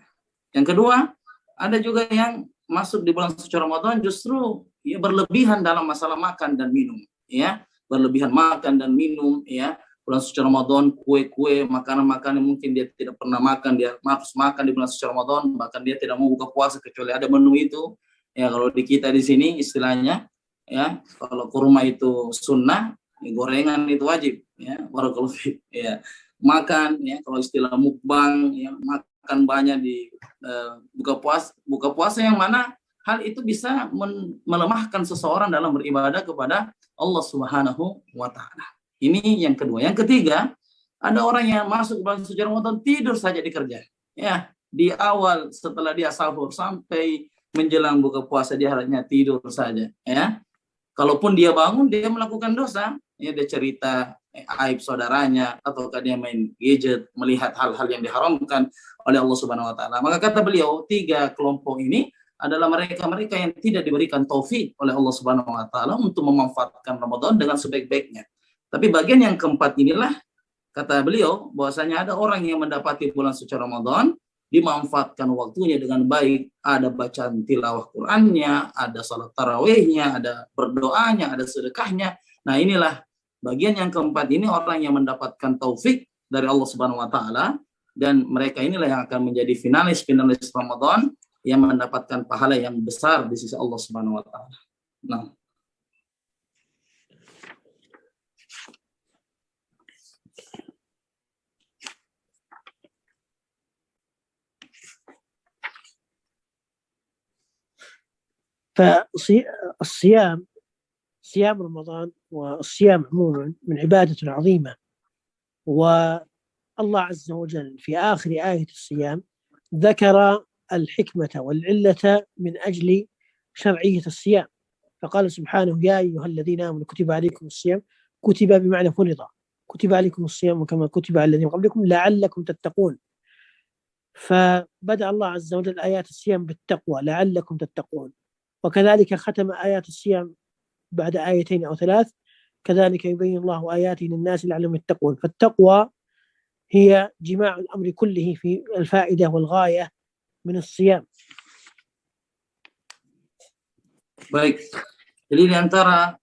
Yang kedua, ada juga yang masuk di bulan suci Ramadan justru, ya, berlebihan dalam masalah makan dan minum, ya. Berlebihan makan dan minum, ya. Bulan suci Ramadan, kue-kue, makanan-makanan yang mungkin dia tidak pernah makan, dia harus makan di bulan suci Ramadan, bahkan dia tidak mau buka puasa kecuali ada menu itu. Ya, kalau di kita di sini istilahnya, ya, kalau kurma itu sunnah, ya, gorengan itu wajib, ya. Barakallahu fiik, ya. Makan, ya, kalau istilah mukbang, ya, makan banyak di buka puasa yang mana hal itu bisa melemahkan seseorang dalam beribadah kepada Allah Subhanahu wa taala. Ini yang kedua. Yang ketiga, ada orang yang masuk bulan suci Ramadan tidur saja di kerja. Ya, di awal setelah dia sahur sampai menjelang buka puasa dia hanya tidur saja, ya. Kalaupun dia bangun dia melakukan dosa, ya, dia cerita aib saudaranya ataukah dia main gadget, melihat hal-hal yang diharamkan oleh Allah Subhanahu wa taala. Maka kata beliau, tiga kelompok ini adalah mereka-mereka yang tidak diberikan taufik oleh Allah Subhanahu wa taala untuk memanfaatkan Ramadan dengan sebaik-baiknya. Tapi bagian yang keempat inilah, kata beliau, bahwasanya ada orang yang mendapati bulan suci Ramadan, dimanfaatkan waktunya dengan baik, ada bacaan tilawah Qur'annya, ada salat tarawihnya, ada berdoanya, ada sedekahnya. Nah, inilah bagian yang keempat ini, orang yang mendapatkan taufik dari Allah Subhanahu wa taala, dan mereka inilah yang akan menjadi finalis Ramadan yang mendapatkan pahala yang besar di sisi Allah Subhanahu wa taala. Nah, فالصيام، صيام رمضان والصيام عموما من عبادة عظيمة. والله عز وجل في آخر آية الصيام ذكر الحكمة والعلة من أجل شرعية الصيام، فقال سبحانه: يا أيها الذين آمنوا كتب عليكم الصيام، كتب بمعنى فرض، كتب عليكم الصيام كما كتب على الذين قبلكم لعلكم تتقون. فبدأ الله عز وجل آيات الصيام بالتقوى لعلكم تتقون، وكذلك ختم آيات الصيام بعد آيتين أو ثلاث، كذلك يبين الله آياته للناس لعلهم يتقون. فالتقوى هي جماع الأمر كله في الفائدة والغاية من الصيام. Baik, jadi di antara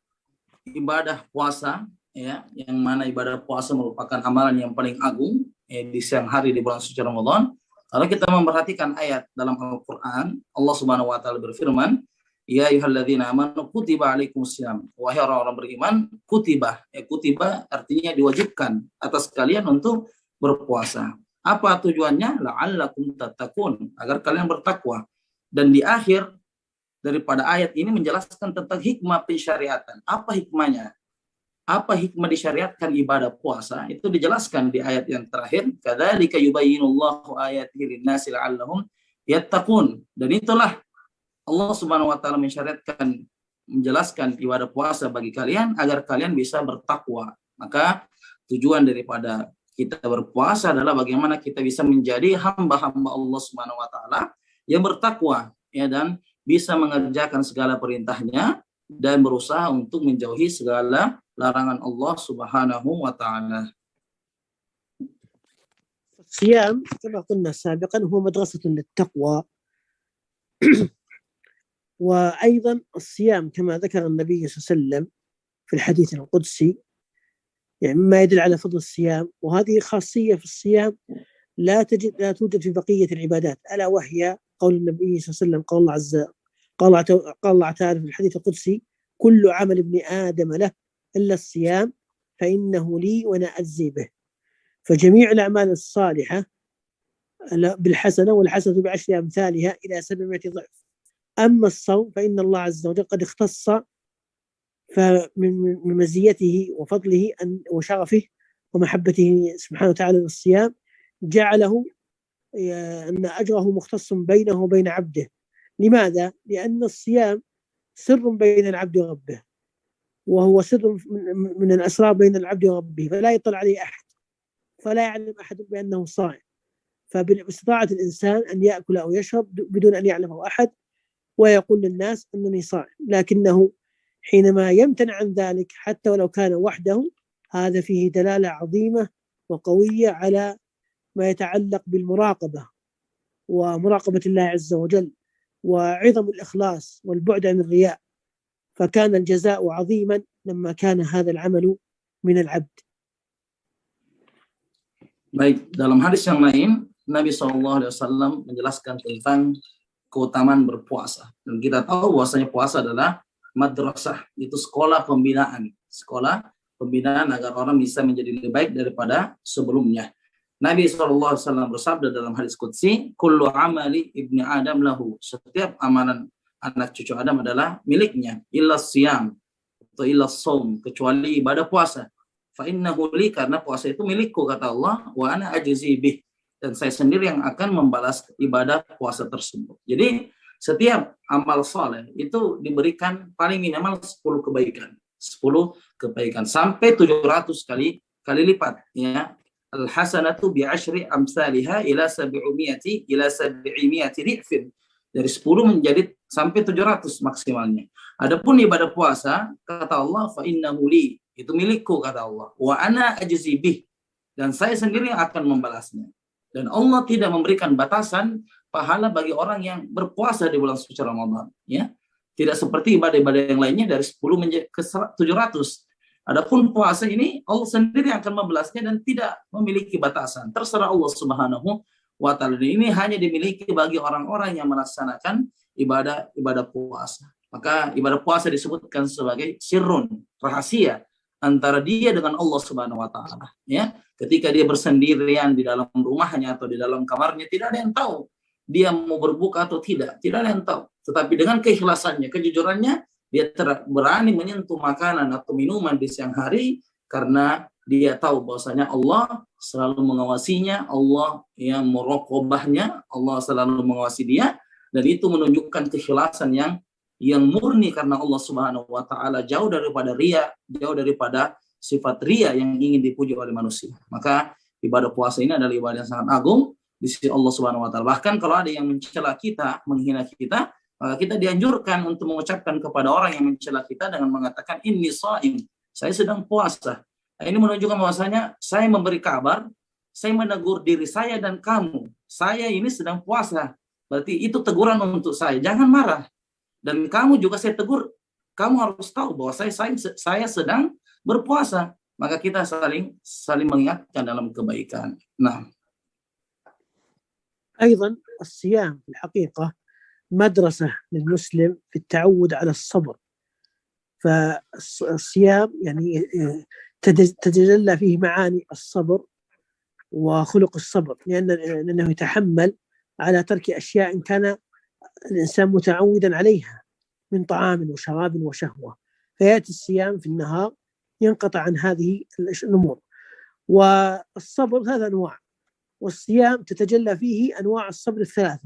ibadah puasa, ya, yang mana ibadah puasa merupakan amalan yang paling agung di siang hari di bulan suci Ramadan. Kalau kita memperhatikan ayat dalam Al-Quran, Allah Subhanahu Wa Taala berfirman, Ya ayyuhalladzina amanu kutiba alaikumusiyam. Wahai orang-orang beriman, kutiba. Kutiba artinya diwajibkan atas kalian untuk berpuasa. Apa tujuannya? La'allakum tattaqun, agar kalian bertakwa. Dan di akhir daripada ayat ini menjelaskan tentang hikmah pensyariatan. Apa hikmahnya? Apa hikmah disyariatkan ibadah puasa? Itu dijelaskan di ayat yang terakhir. Kadzalika yubayyinullahu ayatihi lin-nasi la'allahum yattaqun. Dan itulah Allah Subhanahu wa taala mensyariatkan, menjelaskan ibadah puasa bagi kalian agar kalian bisa bertakwa. Maka tujuan daripada kita berpuasa adalah bagaimana kita bisa menjadi hamba-hamba Allah Subhanahu wa taala yang bertakwa, ya, dan bisa mengerjakan segala perintahnya dan berusaha untuk menjauhi segala larangan Allah Subhanahu wa taala. الصيام كما قلنا سابقا هو مدرسة للتقوى. وأيضا الصيام كما ذكر النبي صلى الله عليه وسلم في الحديث القدسي، يعني مما يدل على فضل الصيام، وهذه خاصية في الصيام لا توجد في بقية العبادات، ألا وهي قول النبي صلى الله عليه وسلم، قال الله تعالى في الحديث القدسي: كل عمل ابن آدم له إلا الصيام فإنه لي وأنا أجزي به. فجميع الأعمال الصالحة بالحسنة، والحسنة بعشر أمثالها إلى 700 ضعف. أما الصوم فإن الله عز وجل قد اختص فمن مزيته وفضله وشرفه ومحبته سبحانه وتعالى للصيام جعله أن أجره مختص بينه وبين عبده. لماذا؟ لأن الصيام سر بين العبد وربه، وهو سر من الأسرار بين العبد وربه، فلا يطلع عليه أحد، فلا يعلم أحد بأنه صائم. فباستطاعة الإنسان أن يأكل أو يشرب بدون أن يعلمه أحد ويقول للناس أنني صائم، لكنه حينما يمتنع عن ذلك حتى ولو كان وحده، هذا فيه دلالة عظيمة وقوية على ما يتعلق بالمراقبة ومراقبة الله عز وجل وعظم الإخلاص والبعد عن الرياء، فكان الجزاء عظيما لما كان هذا العمل من العبد. Baik, dalam hadis yang lain Nabi SAW menjelaskan tentang keutamaan berpuasa, dan kita tahu bahwasanya puasa adalah madrasah, itu sekolah pembinaan agar orang bisa menjadi lebih baik daripada sebelumnya. Nabi SAW bersabda dalam hadis qudsi, kullu amali ibni Adam lahu, setiap amalan anak cucu Adam adalah miliknya, illa siyam atau illa saum, kecuali ibadah puasa. Fa innahu li, karena puasa itu milikku, kata Allah, wa ana ajzi bih, dan saya sendiri yang akan membalas ibadah puasa tersebut. Jadi setiap amal soleh itu diberikan paling minimal 10 kebaikan sampai 700 kali lipat, ya. Al hasanatu bi asyri amsalha ila 700 dhifin, dari 10 menjadi sampai 700 maksimalnya. Adapun ibadah puasa, kata Allah, fa innahu li, itu milikku, kata Allah, wa ana ajzi bih, dan saya sendiri yang akan membalasnya. Dan Allah tidak memberikan batasan pahala bagi orang yang berpuasa di bulan suci Ramadan, ya. Tidak seperti ibadah-ibadah yang lainnya dari 10 menjadi ke 700. Adapun puasa ini Allah sendiri akan membalasnya dan tidak memiliki batasan. Terserah Allah Subhanahu wa taala. Ini hanya dimiliki bagi orang-orang yang melaksanakan ibadah puasa. Maka ibadah puasa disebutkan sebagai sirrun, rahasia antara dia dengan Allah Subhanahu wa taala, ya. Ketika dia bersendirian di dalam rumahnya atau di dalam kamarnya, tidak ada yang tahu dia mau berbuka atau tidak ada yang tahu. Tetapi dengan keikhlasannya, kejujurannya, dia berani menyentuh makanan atau minuman di siang hari karena dia tahu bahwasanya Allah selalu mengawasinya, Allah yang meraqabahnya, Allah selalu mengawasi dia, dan itu menunjukkan keikhlasan yang murni karena Allah Subhanahu wa taala, jauh daripada riya, jauh daripada sifat riya yang ingin dipuji oleh manusia. Maka ibadah puasa ini adalah ibadah yang sangat agung, di sisi Allah Subhanahu wa taala. Bahkan kalau ada yang mencela kita, menghina kita, maka kita dianjurkan untuk mengucapkan kepada orang yang mencela kita dengan mengatakan inni shaim, saya sedang puasa. Nah, ini menunjukkan bahwasanya saya memberi kabar, saya menegur diri saya dan kamu, saya ini sedang puasa. Berarti itu teguran untuk saya, jangan marah. Dan kamu juga saya tegur, kamu harus tahu bahwa saya sedang berpuasa. Maka kita saling mengingatkan dalam kebaikan. Nah, أيضا الصيام في الحقيقة مدرسة للمسلم في التعود على الصبر. فالصيام يعني تتجلى فيه معاني الصبر وخلق الصبر، لأنه يتحمل على ترك أشياء كان الإنسان متعودا عليها من طعام وشراب وشهوة، فيأتي الصيام في النهار ينقطع عن هذه الأمور. والصبر 3 أنواع، والصيام تتجلى فيه أنواع الصبر 3.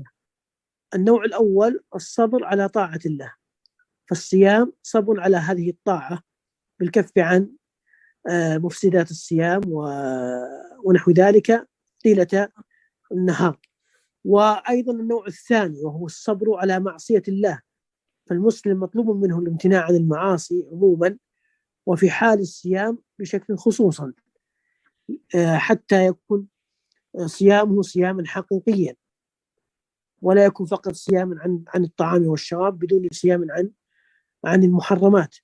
النوع الأول الصبر على طاعة الله، فالصيام صبر على هذه الطاعة بالكف عن مفسدات الصيام ونحو ذلك طيلة النهار. وأيضا النوع الثاني وهو الصبر على معصية الله، فالمسلم مطلوب منه الامتناع عن المعاصي عموما وفي حال الصيام بشكل خصوصا، حتى يكون صيامه صياما حقيقيا ولا يكون فقط صياما عن الطعام والشراب بدون صيام عن المحرمات.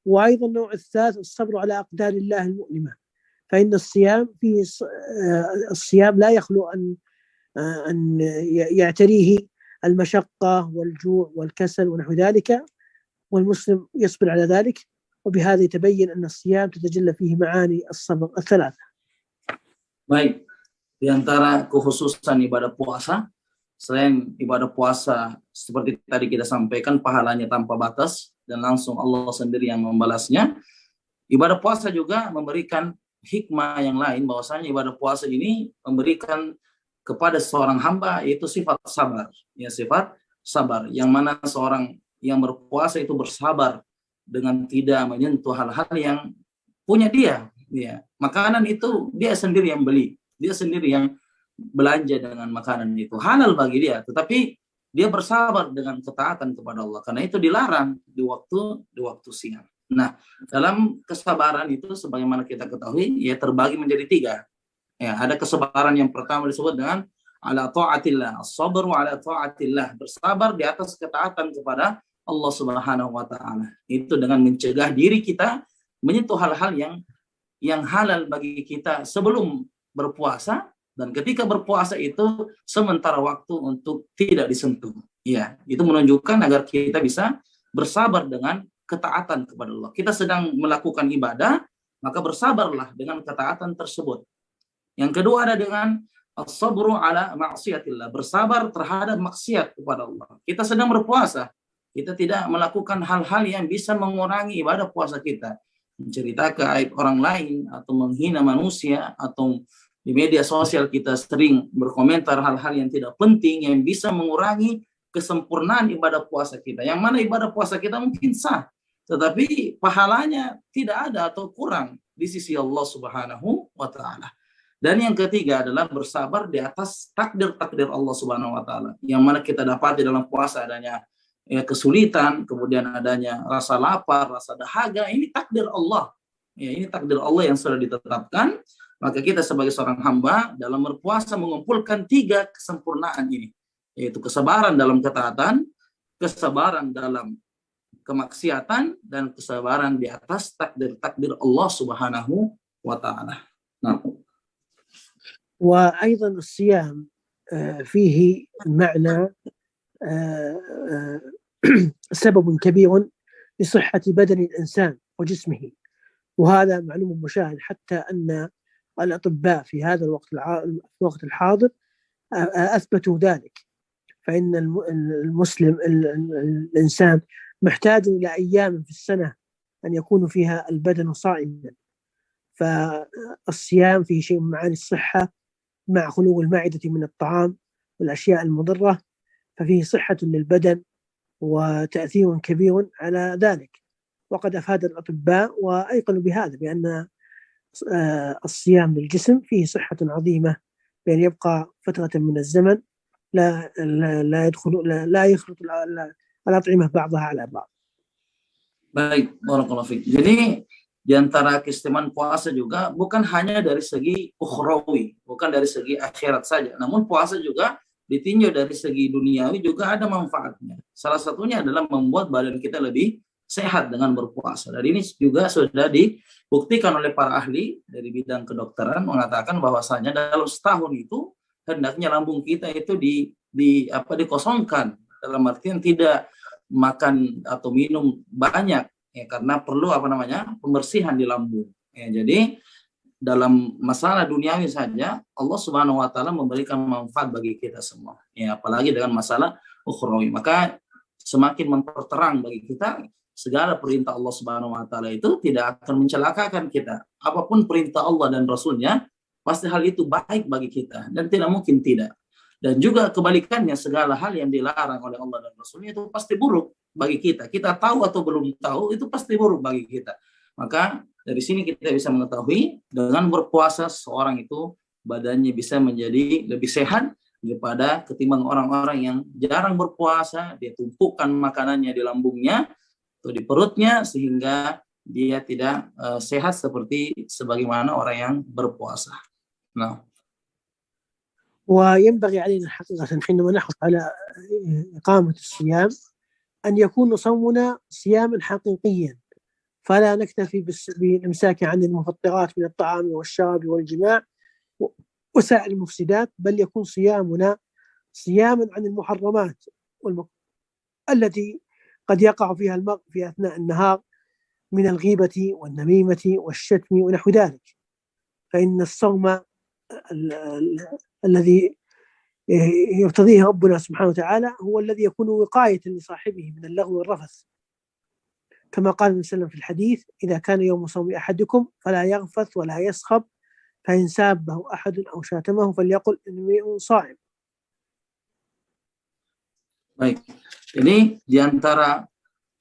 وأيضا النوع الثالث الصبر على أقدار الله المؤلمة، فإن الصيام فيه الصيام لا يخلو أن يعتريه المشقة والجوع والكسل ونحو ذلك، والمسلم يصبر على ذلك، وبهذا يتبين أن الصيام تتجلى فيه معاني الصبر 3. Baik, di antara kekhususan ibadah puasa, selain ibadah puasa seperti tadi kita sampaikan pahalanya tanpa batas dan langsung Allah sendiri yang membalasnya, ibadah puasa juga memberikan hikmah yang lain, bahwasanya ibadah puasa ini memberikan kepada seorang hamba yaitu sifat sabar, ya sifat sabar, yang mana seorang yang berpuasa itu bersabar dengan tidak menyentuh hal-hal yang punya dia, ya. Makanan itu dia sendiri yang beli, dia sendiri yang belanja dengan makanan itu, halal bagi dia, tetapi dia bersabar dengan ketaatan kepada Allah, karena itu dilarang di waktu siang. Nah, dalam kesabaran itu sebagaimana kita ketahui ya terbagi menjadi 3. Ya, ada kesabaran yang pertama disebut dengan ala ta'atillah, as-sabru ala ta'atillah, bersabar di atas ketaatan kepada Allah Subhanahu wa taala. Itu dengan mencegah diri kita menyentuh hal-hal yang halal bagi kita sebelum berpuasa, dan ketika berpuasa itu sementara waktu untuk tidak disentuh. Ya, itu menunjukkan agar kita bisa bersabar dengan ketaatan kepada Allah. Kita sedang melakukan ibadah, maka bersabarlah dengan ketaatan tersebut. Yang kedua ada dengan as-sabru ala ma'siyatillah, bersabar terhadap maksiat kepada Allah. Kita sedang berpuasa, kita tidak melakukan hal-hal yang bisa mengurangi ibadah puasa kita, menceritakan aib orang lain atau menghina manusia, atau di media sosial kita sering berkomentar hal-hal yang tidak penting yang bisa mengurangi kesempurnaan ibadah puasa kita, yang mana ibadah puasa kita mungkin sah, tetapi pahalanya tidak ada atau kurang di sisi Allah Subhanahu wa taala. Dan yang ketiga adalah bersabar di atas takdir-takdir Allah Subhanahu wa taala, yang mana kita dapati dalam puasa adanya kesulitan, kemudian adanya rasa lapar, rasa dahaga, ini takdir Allah. Ya, ini takdir Allah yang sudah ditetapkan. Maka kita sebagai seorang hamba dalam berpuasa mengumpulkan 3 kesempurnaan ini, yaitu kesabaran dalam ketaatan, kesabaran dalam kemaksiatan, dan kesabaran di atas takdir-takdir Allah Subhanahu wa taala. Nah, وأيضا الصيام فيه معنى سبب كبير لصحة بدن الإنسان وجسمه، وهذا معلوم مشاهد، حتى أن الأطباء في هذا الوقت الحاضر أثبتوا ذلك. فإن المسلم الإنسان محتاج إلى أيام في السنة أن يكون فيها البدن صائما، فالصيام فيه شيء من معاني الصحة مع خلو المعدة من الطعام والأشياء المضرة، ففيه صحة للبدن وتأثير كبير على ذلك. وقد أفاد الأطباء وأيقنوا بهذا، بأن الصيام للجسم فيه صحة عظيمة بأن يبقى فترة من الزمن لا يخلط الأطعمة بعضها على بعض. Baik, barakallahu fiik. Jadi di antara keistimewaan puasa juga bukan hanya dari segi ukhrawi, bukan dari segi akhirat saja, namun puasa juga ditinjau dari segi duniawi juga ada manfaatnya. Salah satunya adalah membuat badan kita lebih sehat dengan berpuasa. Dan ini juga sudah dibuktikan oleh para ahli dari bidang kedokteran mengatakan bahwasanya dalam setahun itu hendaknya lambung kita itu dikosongkan, dalam artian tidak makan atau minum banyak ya, karena perlu pembersihan di lambung ya. Jadi dalam masalah duniawi saja Allah Subhanahu wa taala memberikan manfaat bagi kita semua ya, apalagi dengan masalah ukhrawi. Maka semakin memperterang bagi kita segala perintah Allah Subhanahu wa taala itu tidak akan mencelakakan kita. Apapun perintah Allah dan Rasulnya pasti hal itu baik bagi kita dan tidak mungkin tidak. Dan juga kebalikannya, segala hal yang dilarang oleh Allah dan Rasulnya itu pasti buruk bagi kita. Kita tahu atau belum tahu, itu pasti buruk bagi kita. Maka dari sini kita bisa mengetahui dengan berpuasa seorang itu badannya bisa menjadi lebih sehat daripada ketimbang orang-orang yang jarang berpuasa, dia tumpukan makanannya di lambungnya atau di perutnya sehingga dia tidak sehat sebagaimana orang yang berpuasa. Nah, وينبغي علينا حقيقة حينما نحرص على إقامة الصيام أن يكون صومنا صياما حقيقيا، فلا نكتفي بالإمساك عن المفطرات من الطعام والشراب والجماع وسائر المفسدات، بل يكون صيامنا صياما عن المحرمات التي قد يقع فيها المرء في أثناء النهار من الغيبة والنميمة والشتم ونحو ذلك. فإن الصوم الذي يرتضيه ربنا سبحانه وتعالى هو الذي يكون وقاية لصاحبه من اللغو والرفث، كما قال النبي صلى الله عليه وسلم في الحديث: إذا كان يوم صوم أحدكم فلا يغفث ولا يسخب، فإن سابه أحد أو شاتمه فليقل إني صائم. Baik, ini diantara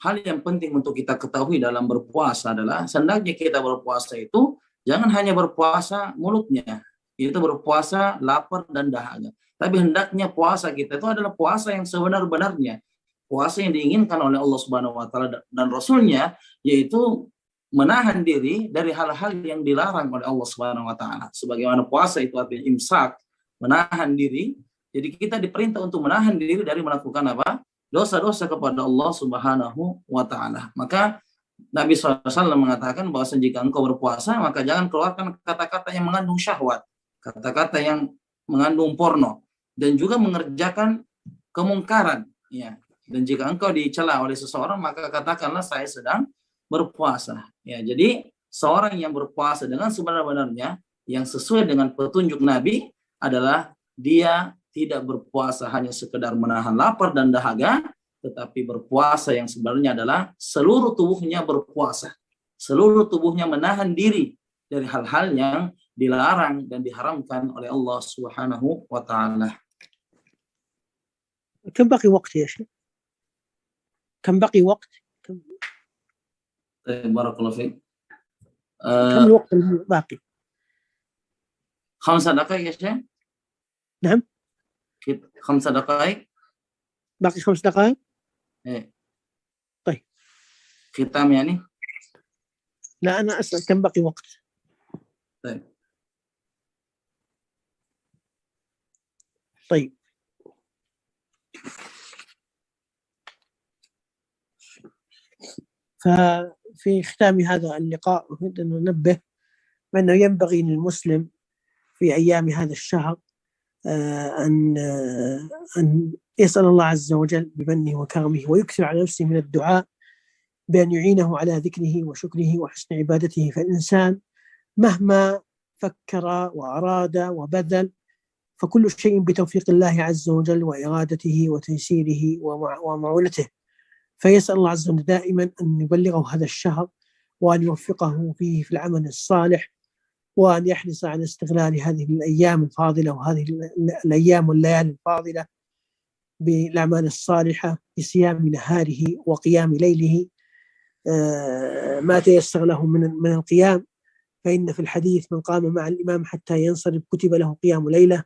hal yang penting untuk kita ketahui dalam berpuasa adalah hendaknya kita berpuasa itu jangan hanya berpuasa mulutnya, itu berpuasa lapar dan dahaga. Tapi hendaknya puasa kita itu adalah puasa yang sebenar-benarnya, puasa yang diinginkan oleh Allah Subhanahu wa taala dan Rasulnya, yaitu menahan diri dari hal-hal yang dilarang oleh Allah Subhanahu wa taala. Sebagaimana puasa itu artinya imsak, menahan diri. Jadi kita diperintah untuk menahan diri dari melakukan apa? Dosa-dosa kepada Allah Subhanahu wa taala. Maka Nabi SAW mengatakan bahwa jika engkau berpuasa, maka jangan keluarkan kata-kata yang mengandung syahwat, kata-kata yang mengandung porno, dan juga mengerjakan kemungkaran. Ya. Dan jika engkau dicela oleh seseorang, maka katakanlah saya sedang berpuasa. Ya, jadi seorang yang berpuasa dengan sebenar-benarnya, yang sesuai dengan petunjuk Nabi adalah dia tidak berpuasa hanya sekedar menahan lapar dan dahaga, tetapi berpuasa yang sebenarnya adalah seluruh tubuhnya berpuasa. Seluruh tubuhnya menahan diri dari hal-hal yang dilarang dan diharamkan oleh Allah Subhanahu wa taala. كم باقي وقت يا شيخ؟ كم باقي وقت؟ بارك الله فيك. كم الوقت الباقي؟ 5 دقائق يا شيخ. نعم. 5 دقائق. باقي 5 دقائق؟ ايه. طيب. ختام يعني؟ لا أنا أسأل كم باقي وقت؟ طيب. ففي ختام هذا اللقاء أريد أن ننبه بأنه ينبغي للمسلم في أيام هذا الشهر أن يسأل الله عز وجل بمنه وكرمه ويكثر على نفسه من الدعاء بأن يعينه على ذكره وشكره وحسن عبادته. فالإنسان مهما فكر وأراد وبذل فكل شيء بتوفيق الله عز وجل وإرادته وتيسيره ومعونته. فيسأل الله عز وجل دائما أن يبلغه هذا الشهر وأن يوفقه فيه في العمل الصالح، وأن يحرص على استغلال هذه الأيام الفاضلة وهذه الأيام والليالي الفاضلة بالأعمال الصالحة، بصيام نهاره وقيام ليله ما تيسر له من القيام. فإن في الحديث: من قام مع الإمام حتى ينصرف كتب له قيام ليلة.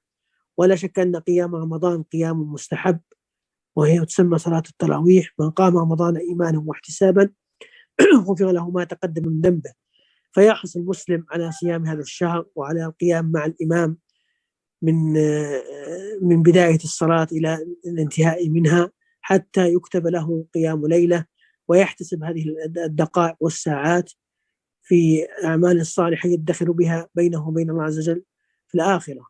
ولا شك أن قيام رمضان قيام مستحب، وهي تسمى صلاة التراويح. من قام رمضان إيمانا واحتسابا غفر له ما تقدم من ذنبه. فيحرص المسلم على صيام هذا الشهر وعلى القيام مع الإمام من بداية الصلاة إلى الانتهاء منها، حتى يكتب له قيام ليلة، ويحتسب هذه الدقائق والساعات في أعمال الصالحة يدخر بها بينه وبين الله عز وجل في الآخرة،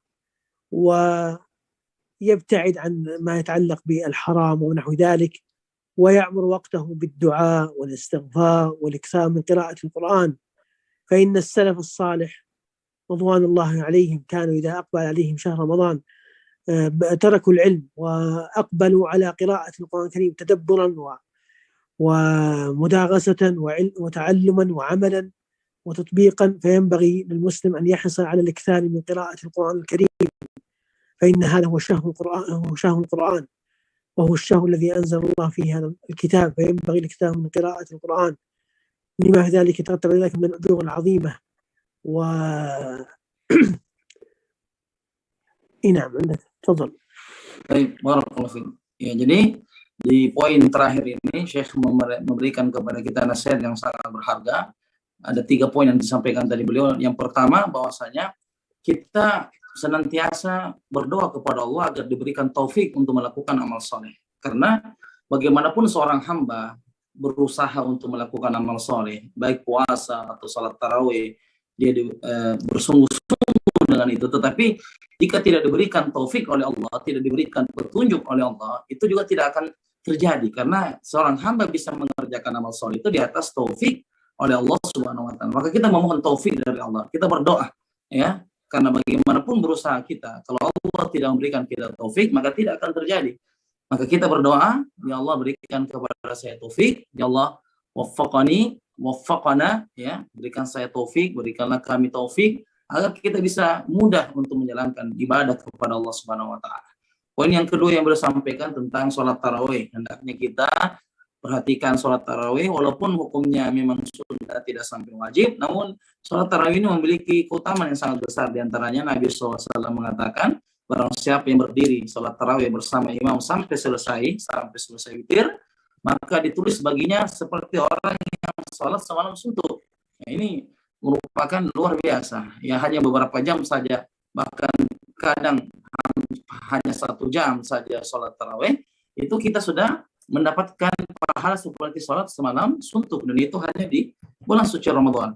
ويبتعد عن ما يتعلق بالحرام ونحو ذلك، ويعمر وقته بالدعاء والاستغفار والإكثار من قراءة القرآن. فإن السلف الصالح رضوان الله عليهم كانوا إذا أقبل عليهم شهر رمضان تركوا العلم وأقبلوا على قراءة القرآن الكريم تدبرا ومدارسة وتعلما وعملا وتطبيقا. فينبغي للمسلم أن يحرص على الإكثار من قراءة القرآن الكريم، فإن هذا هو شهر القرآن، وهو الشهر الذي أنزل الله فيه هذا الكتاب، فينبغي الإكثار من قراءة القرآن لما في ذلك يترتب على ذلك من الأجور العظيمة. نعم عندك تفضل. Baik, barakallahu fiik. Ya, jadi di poin terakhir ini Syekh memberikan kepada kita nasihat yang sangat berharga. Ada 3 poin yang disampaikan tadi beliau. Yang pertama, bahwasanya kita senantiasa berdoa kepada Allah agar diberikan taufik untuk melakukan amal soleh. Karena bagaimanapun seorang hamba berusaha untuk melakukan amal soleh, baik puasa atau salat tarawih, dia bersungguh-sungguh dengan itu, tetapi jika tidak diberikan taufik oleh Allah, tidak diberikan petunjuk oleh Allah, itu juga tidak akan terjadi, karena seorang hamba bisa mengerjakan amal soleh itu di atas taufik oleh Allah Subhanahu wa Ta'ala. Maka kita memohon taufik dari Allah, kita berdoa, ya, karena bagaimanapun berusaha kita, kalau Allah tidak memberikan kita taufik, maka tidak akan terjadi. Maka kita berdoa, ya Allah berikan kepada saya taufik, ya Allah waffaqana, ya, berikan saya taufik, berikanlah kami taufik agar kita bisa mudah untuk menjalankan ibadah kepada Allah Subhanahu wa Ta'ala. Poin yang kedua yang beliau sampaikan tentang sholat tarawih, hendaknya kita perhatikan sholat tarawih, walaupun hukumnya memang sudah tidak sampai wajib, namun sholat tarawih ini memiliki keutamaan yang sangat besar. Di antaranya Nabi SAW mengatakan, barang siapa yang berdiri sholat tarawih bersama imam sampai selesai witir, maka ditulis baginya seperti orang yang sholat semalam suntuk. Nah, ini merupakan luar biasa. Ya, hanya beberapa jam saja, bahkan kadang hanya 1 jam saja sholat tarawih, itu kita sudah mendapatkan pahala seperti sholat semalam suntuk, dan itu hanya di bulan suci Ramadan.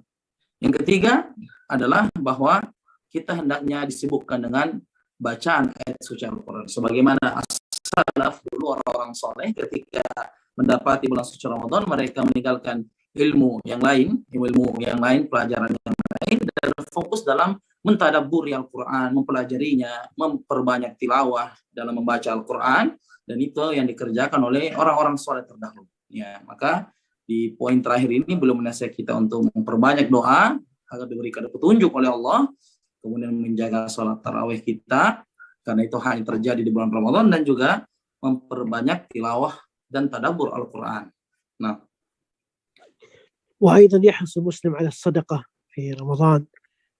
Yang ketiga adalah bahwa kita hendaknya disibukkan dengan bacaan ayat suci Al-Quran. Sebagaimana as-salaf dulu, orang-orang soleh, ketika mendapati bulan suci Ramadan, mereka meninggalkan ilmu yang lain, pelajaran yang lain, dan fokus dalam mentadabburi Al-Quran, mempelajarinya, memperbanyak tilawah dalam membaca Al-Quran, dan itu yang dikerjakan oleh orang-orang soleh terdahulu. Ya, maka di poin terakhir ini belum menasihat kita untuk memperbanyak doa agar diberikan petunjuk oleh Allah, kemudian menjaga sholat tarawih kita, karena itu hanya terjadi di bulan Ramadan, dan juga memperbanyak tilawah dan tadabbur Al-Quran. Nah, وأيضا يحرص المسلم على الصدقة في رمضان،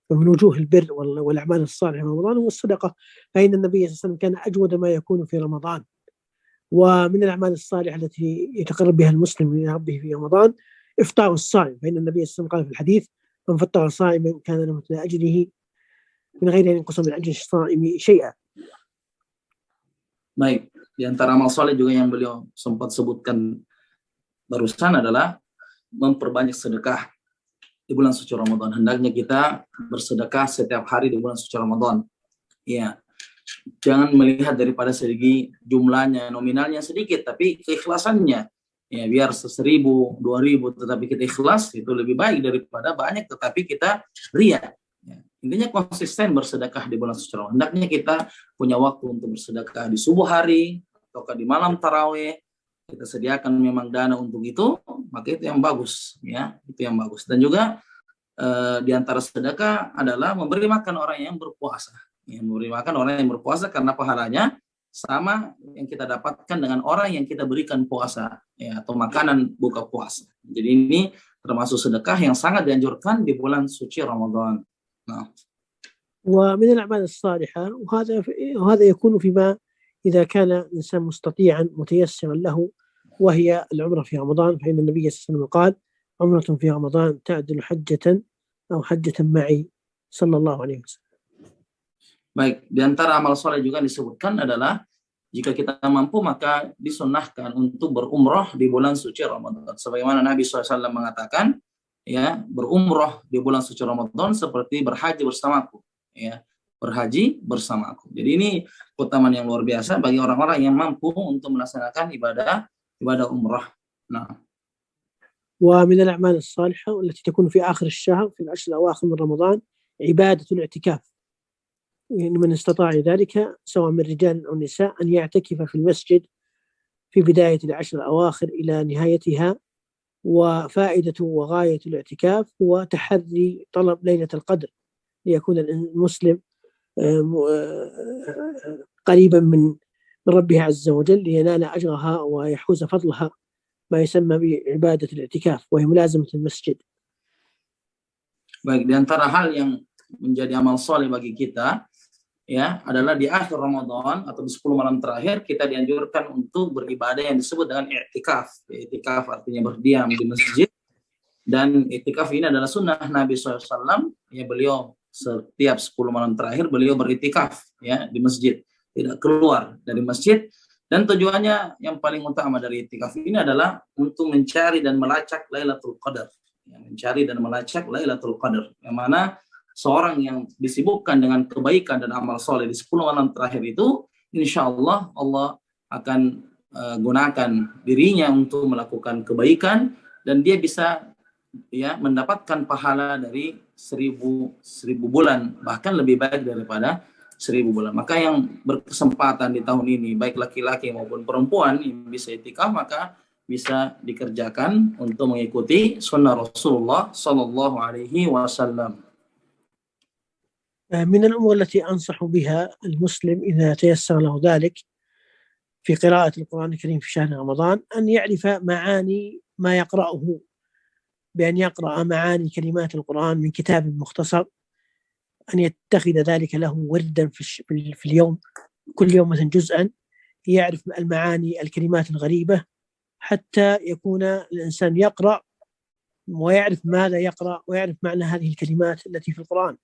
فمن وجوه البر والأعمال الصالحة في رمضان هو الصدقة، فإن النبي صلى الله عليه وسلم كان أجود ما يكون في رمضان. ومن الأعمال الصالحة التي يتقرب بها المسلم إلى ربه في رمضان إفطار الصائم، فإن النبي صلى الله عليه وسلم قال في الحديث: من فطر صائما كان له مثل أجره من غير أن ينقص من أجر الصائم شيئا. Baik, di antara amal soleh juga yang beliau sempat sebutkan barusan adalah memperbanyak sedekah di bulan suci Ramadan. Hendaknya kita bersedekah setiap hari di bulan suci Ramadan. Ya, jangan melihat daripada segi jumlahnya, nominalnya sedikit, tapi keikhlasannya. Ya, biar 1.000, 2.000, tetapi kita ikhlas, itu lebih baik daripada banyak tetapi kita ria. Ya, intinya konsisten bersedekah di bulan suci Ramadan. Hendaknya kita punya waktu untuk bersedekah di subuh hari atau di malam tarawih. Kita sediakan memang dana untuk itu, maka itu yang bagus, ya, itu yang bagus. Dan juga di antara sedekah adalah memberi makan orang yang berpuasa. Ya, memberi makan orang yang berpuasa, karena pahalanya sama yang kita dapatkan dengan orang yang kita berikan puasa, ya, atau makanan buka puasa. Jadi ini termasuk sedekah yang sangat dianjurkan di bulan suci Ramadan. Nah, ومن الأعمال الصالحة وهذا يكون فيما إذا كان الإنسان مستطيعا متيسرا له، وهي العمرة في رمضان، فإن النبي صلى الله عليه وسلم قال: عمرة في رمضان تعدل حجة أو حجة معي صلى الله عليه وسلم. Baik, di antara amal soleh juga disebutkan adalah jika kita mampu maka disunnahkan untuk berumrah di bulan suci Ramadan. Sebagaimana Nabi SAW mengatakan, ya, berumrah di bulan suci Ramadan seperti berhaji bersamaku, ya, berhaji bersamaku. Jadi ini keutamaan yang luar biasa bagi orang-orang yang mampu untuk melaksanakan ibadah umrah. Nah. ومن الأعمال الصالحة التي تكون في آخر الشهر في العشر الأواخر من رمضان عبادة الاعتكاف. يعني من استطاع ذلك سواء من رجال أو نساء أن يعتكف في المسجد في بداية العشر الأواخر إلى نهايتها. وفائدة وغاية الاعتكاف هو تحري طلب ليلة القدر ليكون المسلم قريبا من ربه عز وجل لينال أجرها ويحوز فضلها، ما يسمى بعبادة الاعتكاف وهي ملازمة المسجد. Baik, di antara hal yang menjadi amal soleh bagi kita, ya, adalah di akhir Ramadan atau di 10 malam terakhir kita dianjurkan untuk beribadah yang disebut dengan i'tikaf. I'tikaf artinya berdiam di masjid, dan i'tikaf ini adalah sunnah Nabi SAW. Ya, beliau setiap 10 malam terakhir beliau beritikaf, ya, di masjid, tidak keluar dari masjid. Dan tujuannya yang paling utama dari i'tikaf ini adalah untuk mencari dan melacak Lailatul Qadar. Ya, mencari dan melacak Lailatul Qadar, yang mana seorang yang disibukkan dengan kebaikan dan amal soleh di 10 malam terakhir itu, insya Allah Allah akan gunakan dirinya untuk melakukan kebaikan, dan dia bisa, ya, mendapatkan pahala dari 1000 bulan, bahkan lebih baik daripada 1000 bulan. Maka yang berkesempatan di tahun ini, baik laki-laki maupun perempuan yang bisa i'tikaf, maka bisa dikerjakan untuk mengikuti sunnah Rasulullah Sallallahu Alaihi Wasallam. من الأمور التي أنصح بها المسلم إذا تيسر له ذلك في قراءة القرآن الكريم في شهر رمضان أن يعرف معاني ما يقرأه، بأن يقرأ معاني كلمات القرآن من كتاب مختصر، أن يتخذ ذلك له وردا في اليوم، كل يوم مثلا جزءا، يعرف المعاني الكلمات الغريبة حتى يكون الإنسان يقرأ ويعرف ماذا يقرأ ويعرف معنى هذه الكلمات التي في القرآن.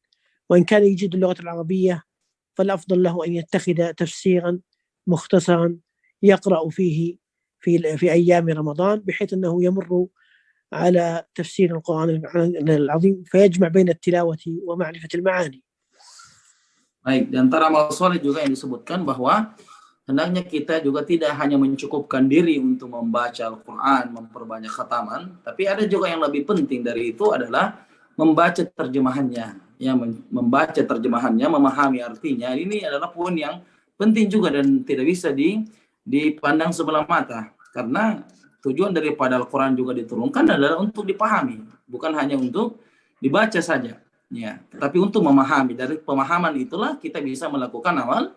وإن كان يجيد اللغة العربية فالأفضل له أن يتخذ تفسيرا مختصرا يقرأ فيه في أيام رمضان، بحيث أنه يمر على تفسير القرآن العظيم فيجمع بين التلاوة ومعرفة المعاني. Baik, di antara amal soleh juga yang disebutkan bahwa hendaknya kita juga tidak hanya mencukupkan diri untuk membaca Al-Quran, memperbanyak khataman, tapi ada juga yang lebih penting dari itu adalah membaca terjemahannya, ya, membaca terjemahannya, memahami artinya. Ini adalah poin yang penting juga dan tidak bisa dipandang sebelah mata, karena tujuan daripada Al-Quran juga diturunkan adalah untuk dipahami, bukan hanya untuk dibaca saja, ya, tapi untuk memahami. Dari pemahaman itulah kita bisa melakukan amal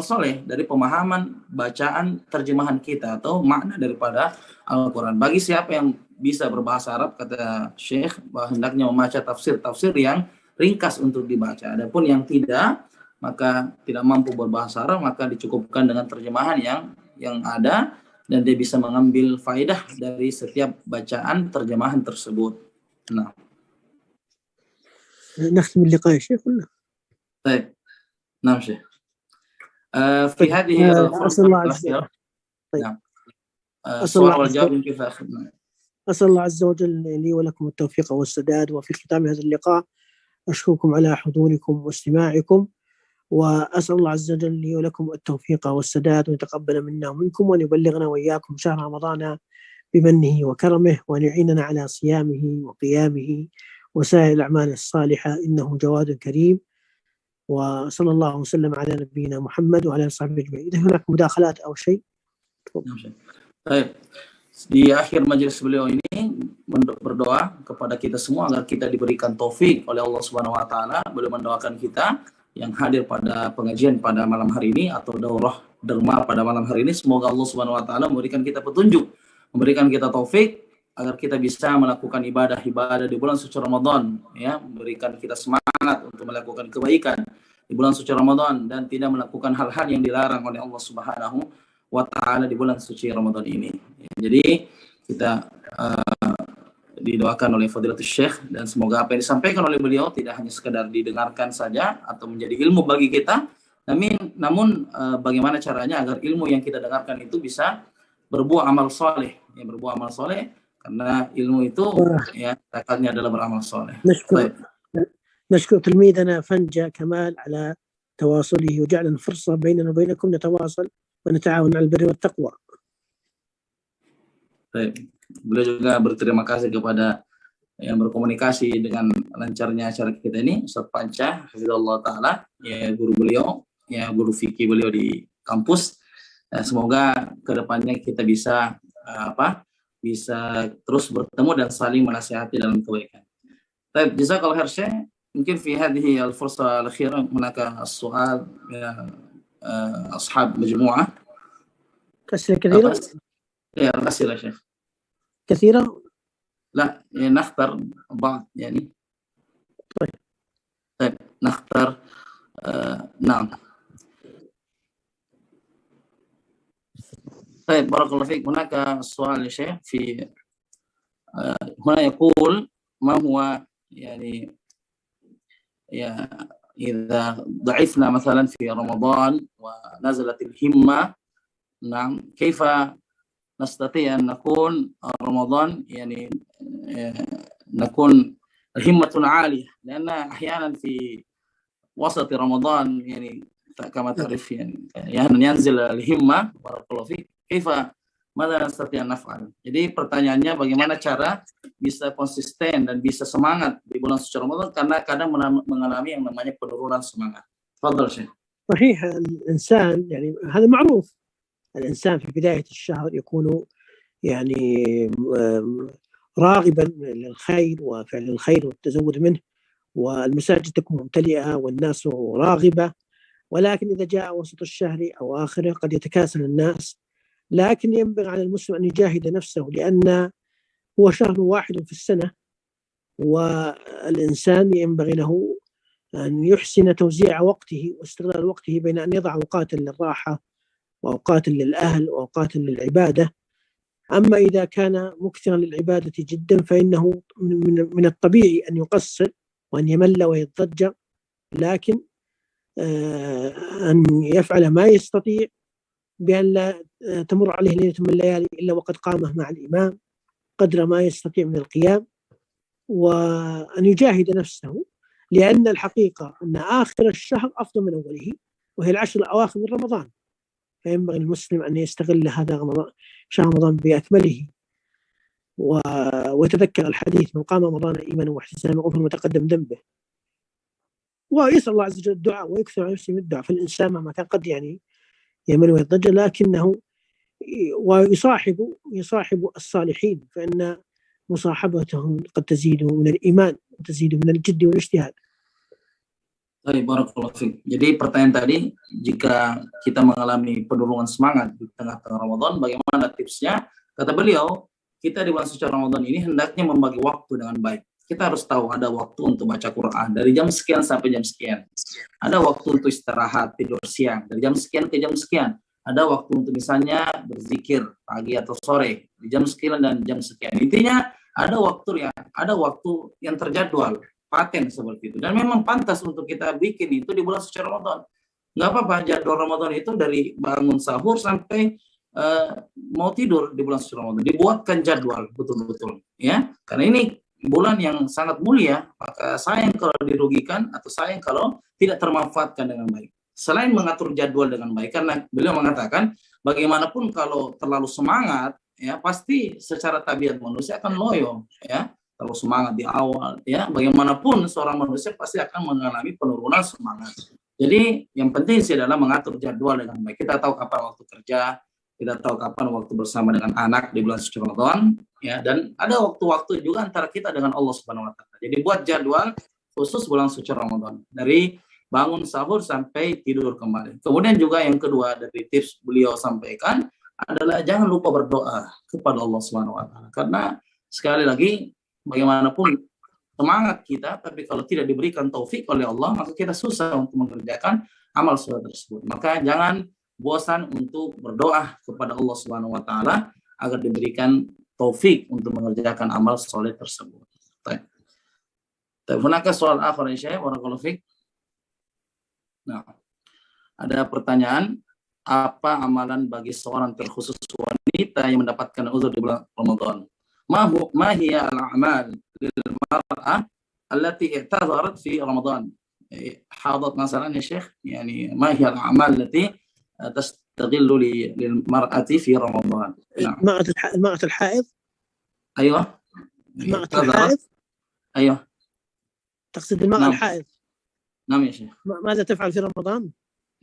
soleh, dari pemahaman bacaan terjemahan kita atau makna daripada Al-Quran. Bagi siapa yang bisa berbahasa Arab, kata Syekh, bahwa hendaknya membaca tafsir yang ringkas untuk dibaca. Adapun yang tidak, maka tidak mampu berbahasa Arab, maka dicukupkan dengan terjemahan yang ada, dan dia bisa mengambil faedah dari setiap bacaan terjemahan tersebut. Nah, نختم اللقاء يا شيخ ولا؟ طيب، نعم شيخ. في هذه أسأل الله عز وجل. نعم. السؤال والجواب كيف أخذنا؟ أسأل الله عز وجل لي ولكم التوفيق والسداد. وفي ختام هذا اللقاء أشكركم على حضوركم واستماعكم، وأسأل الله عز وجل لي ولكم التوفيق والسداد، ويتقبل منا ومنكم، وأن يبلغنا وإياكم شهر رمضان بمنه وكرمه، وأن يعيننا على صيامه وقيامه وسائر الأعمال الصالحة، إنه جواد كريم. وصلى الله وسلم على نبينا محمد وعلى صحبه أجمعين. إذا هناك مداخلات أو شيء. Baik. Di akhir majelis beliau ini berdoa kepada kita semua agar kita diberikan taufik oleh Allah Subhanahu wa taala. Beliau mendoakan kita yang hadir pada pengajian pada malam hari ini atau daurah derma pada malam hari ini, semoga Allah Subhanahu wa taala memberikan kita petunjuk, memberikan kita taufik agar kita bisa melakukan ibadah-ibadah di bulan suci Ramadan, ya, memberikan kita semangat untuk melakukan kebaikan di bulan suci Ramadan dan tidak melakukan hal-hal yang dilarang oleh Allah Subhanahu wa taala di bulan suci Ramadan ini. Jadi kita didoakan oleh Fadilatul Syekh dan semoga apa yang disampaikan oleh beliau tidak hanya sekedar didengarkan saja atau menjadi ilmu bagi kita, namun bagaimana caranya agar ilmu yang kita dengarkan itu bisa berbuah amal soleh, ya, berbuah amal soleh, karena ilmu itu ya akadnya adalah beramal soleh. نشكر تلميذنا فنجة كمال على تواصله وجعلنا فرصة بيننا وبينكم نتواصل ونتعاون على البر والتقوى. Baik. Beliau juga berterima kasih kepada yang berkomunikasi dengan lancarnya acara kita ini, Ustaz Panca, hafizallahu taala, ya guru beliau, ya guru fikih beliau di kampus. Semoga kedepannya kita bisa bisa terus bertemu dan saling menasihati dalam kebaikan. Baik, jazakallahu khairan. Mungkin fi hadhihi al-fursa al-akhirah hunaka as-su'al ya ashab majmu'ah. أسئلة كثيرة؟ يا الأسئلة يا شيخ. كثيرة؟ لا نختار بعض يعني. طيب نختار نعم. طيب بارك الله فيك. هناك سؤال يا شيخ في هنا يقول ما هو يعني إذا ضعفنا مثلا في رمضان ونزلت الهمة، نعم، كيف نستطيع أن نكون رمضان يعني نكون همة عالية، لأن أحيانا في وسط رمضان يعني كما تعرف يعني ينزل الهمة. بارك الله فيك. كيف ماذا نستطيع أن نفعل؟ Jadi pertanyaannya bagaimana cara bisa konsisten dan bisa semangat di bulan suci Ramadan karena kadang mengalami yang namanya penurunan semangat. تفضل شيخ. صحيح، الإنسان يعني هذا معروف، الإنسان في بداية الشهر يكون يعني راغبا للخير وفعل الخير والتزود منه، والمساجد تكون ممتلئة والناس راغبة، ولكن إذا جاء وسط الشهر أو آخره قد يتكاسل الناس. لكن ينبغي على المسلم أن يجاهد نفسه، لأن هو شهر واحد في السنة، والإنسان ينبغي له أن يحسن توزيع وقته واستغلال وقته بين أن يضع أوقات للراحة وأوقات للأهل وأوقات للعبادة. أما إذا كان مكثرا للعبادة جدا فإنه من الطبيعي أن يقصر وأن يمل ويضجر، لكن أن يفعل ما يستطيع بأن لا تمر عليه ليلة من الليالي إلا وقد قامه مع الإمام قدر ما يستطيع من القيام، وأن يجاهد نفسه، لأن الحقيقة أن آخر الشهر أفضل من أوله، وهي العشر الأواخر من رمضان، فينبغي المسلم أن يستغل هذا شهر رمضان بأكمله ويتذكر الحديث: من قام رمضان إيمانا واحتسابا غفر ما تقدم ذنبه، ويسأل الله عز وجل الدعاء ويكثر على نفسه من الدعاء. فالإنسان مهما كان قد يعني يمل ويضجر، لكنه يصاحب الصالحين، فإن مصاحبتهم قد تزيد من الإيمان وتزيد من الجد والاجتهاد. Baik, barakallahu fiik. Jadi pertanyaan tadi, jika kita mengalami penurunan semangat di tengah-tengah Ramadan, bagaimana tipsnya? Kata beliau, kita di bulan suci Ramadan ini hendaknya membagi waktu dengan baik. Kita harus tahu ada waktu untuk baca Quran dari jam sekian sampai jam sekian. Ada waktu untuk istirahat, tidur siang dari jam sekian ke jam sekian. Ada waktu untuk misalnya berzikir pagi atau sore di jam sekian dan jam sekian. Intinya ada waktu yang terjadwal, paten seperti itu. Dan memang pantas untuk kita bikin itu di bulan suci Ramadan. Nggak apa-apa, jadwal Ramadan itu dari bangun sahur sampai mau tidur di bulan suci Ramadan. Dibuatkan jadwal betul-betul, ya. Karena ini bulan yang sangat mulia, maka sayang kalau dirugikan atau sayang kalau tidak termanfaatkan dengan baik. Selain mengatur jadwal dengan baik, karena beliau mengatakan bagaimanapun kalau terlalu semangat, ya pasti secara tabiat manusia akan loyo, ya. Terlalu semangat di awal, ya bagaimanapun seorang manusia pasti akan mengalami penurunan semangat. Jadi yang penting sih adalah mengatur jadwal dengan baik. Kita tahu kapan waktu kerja, kita tahu kapan waktu bersama dengan anak di bulan suci Ramadan, ya, dan ada waktu-waktu juga antara kita dengan Allah Subhanahu wa taala. Jadi buat jadwal khusus bulan suci Ramadan dari bangun sahur sampai tidur kembali. Kemudian juga yang kedua dari tips beliau sampaikan adalah jangan lupa berdoa kepada Allah Subhanahu wa taala. Karena sekali lagi bagaimanapun semangat kita, tapi kalau tidak diberikan taufik oleh Allah, maka kita susah untuk mengerjakan amal soleh tersebut. Maka jangan bosan untuk berdoa kepada Allah Subhanahu wa taala agar diberikan taufik untuk mengerjakan amal soleh tersebut. Hunaka soal akhir ya Syekh, barakallahu fiik. Nah, ada pertanyaan, apa amalan bagi seorang terkhusus wanita yang mendapatkan uzur di bulan Ramadan? Ma hiya al-a'mal للمرأة التي اعتذرت في رمضان حاضت مثلا يا شيخ يعني ما هي الأعمال التي تستغل للمرأة في رمضان؟ نعم. المرأة الحائض. أيوة. المرأة الحائض. أيوة. تقصد المرأة نعم. الحائض. نعم يا شيخ. ماذا تفعل في رمضان؟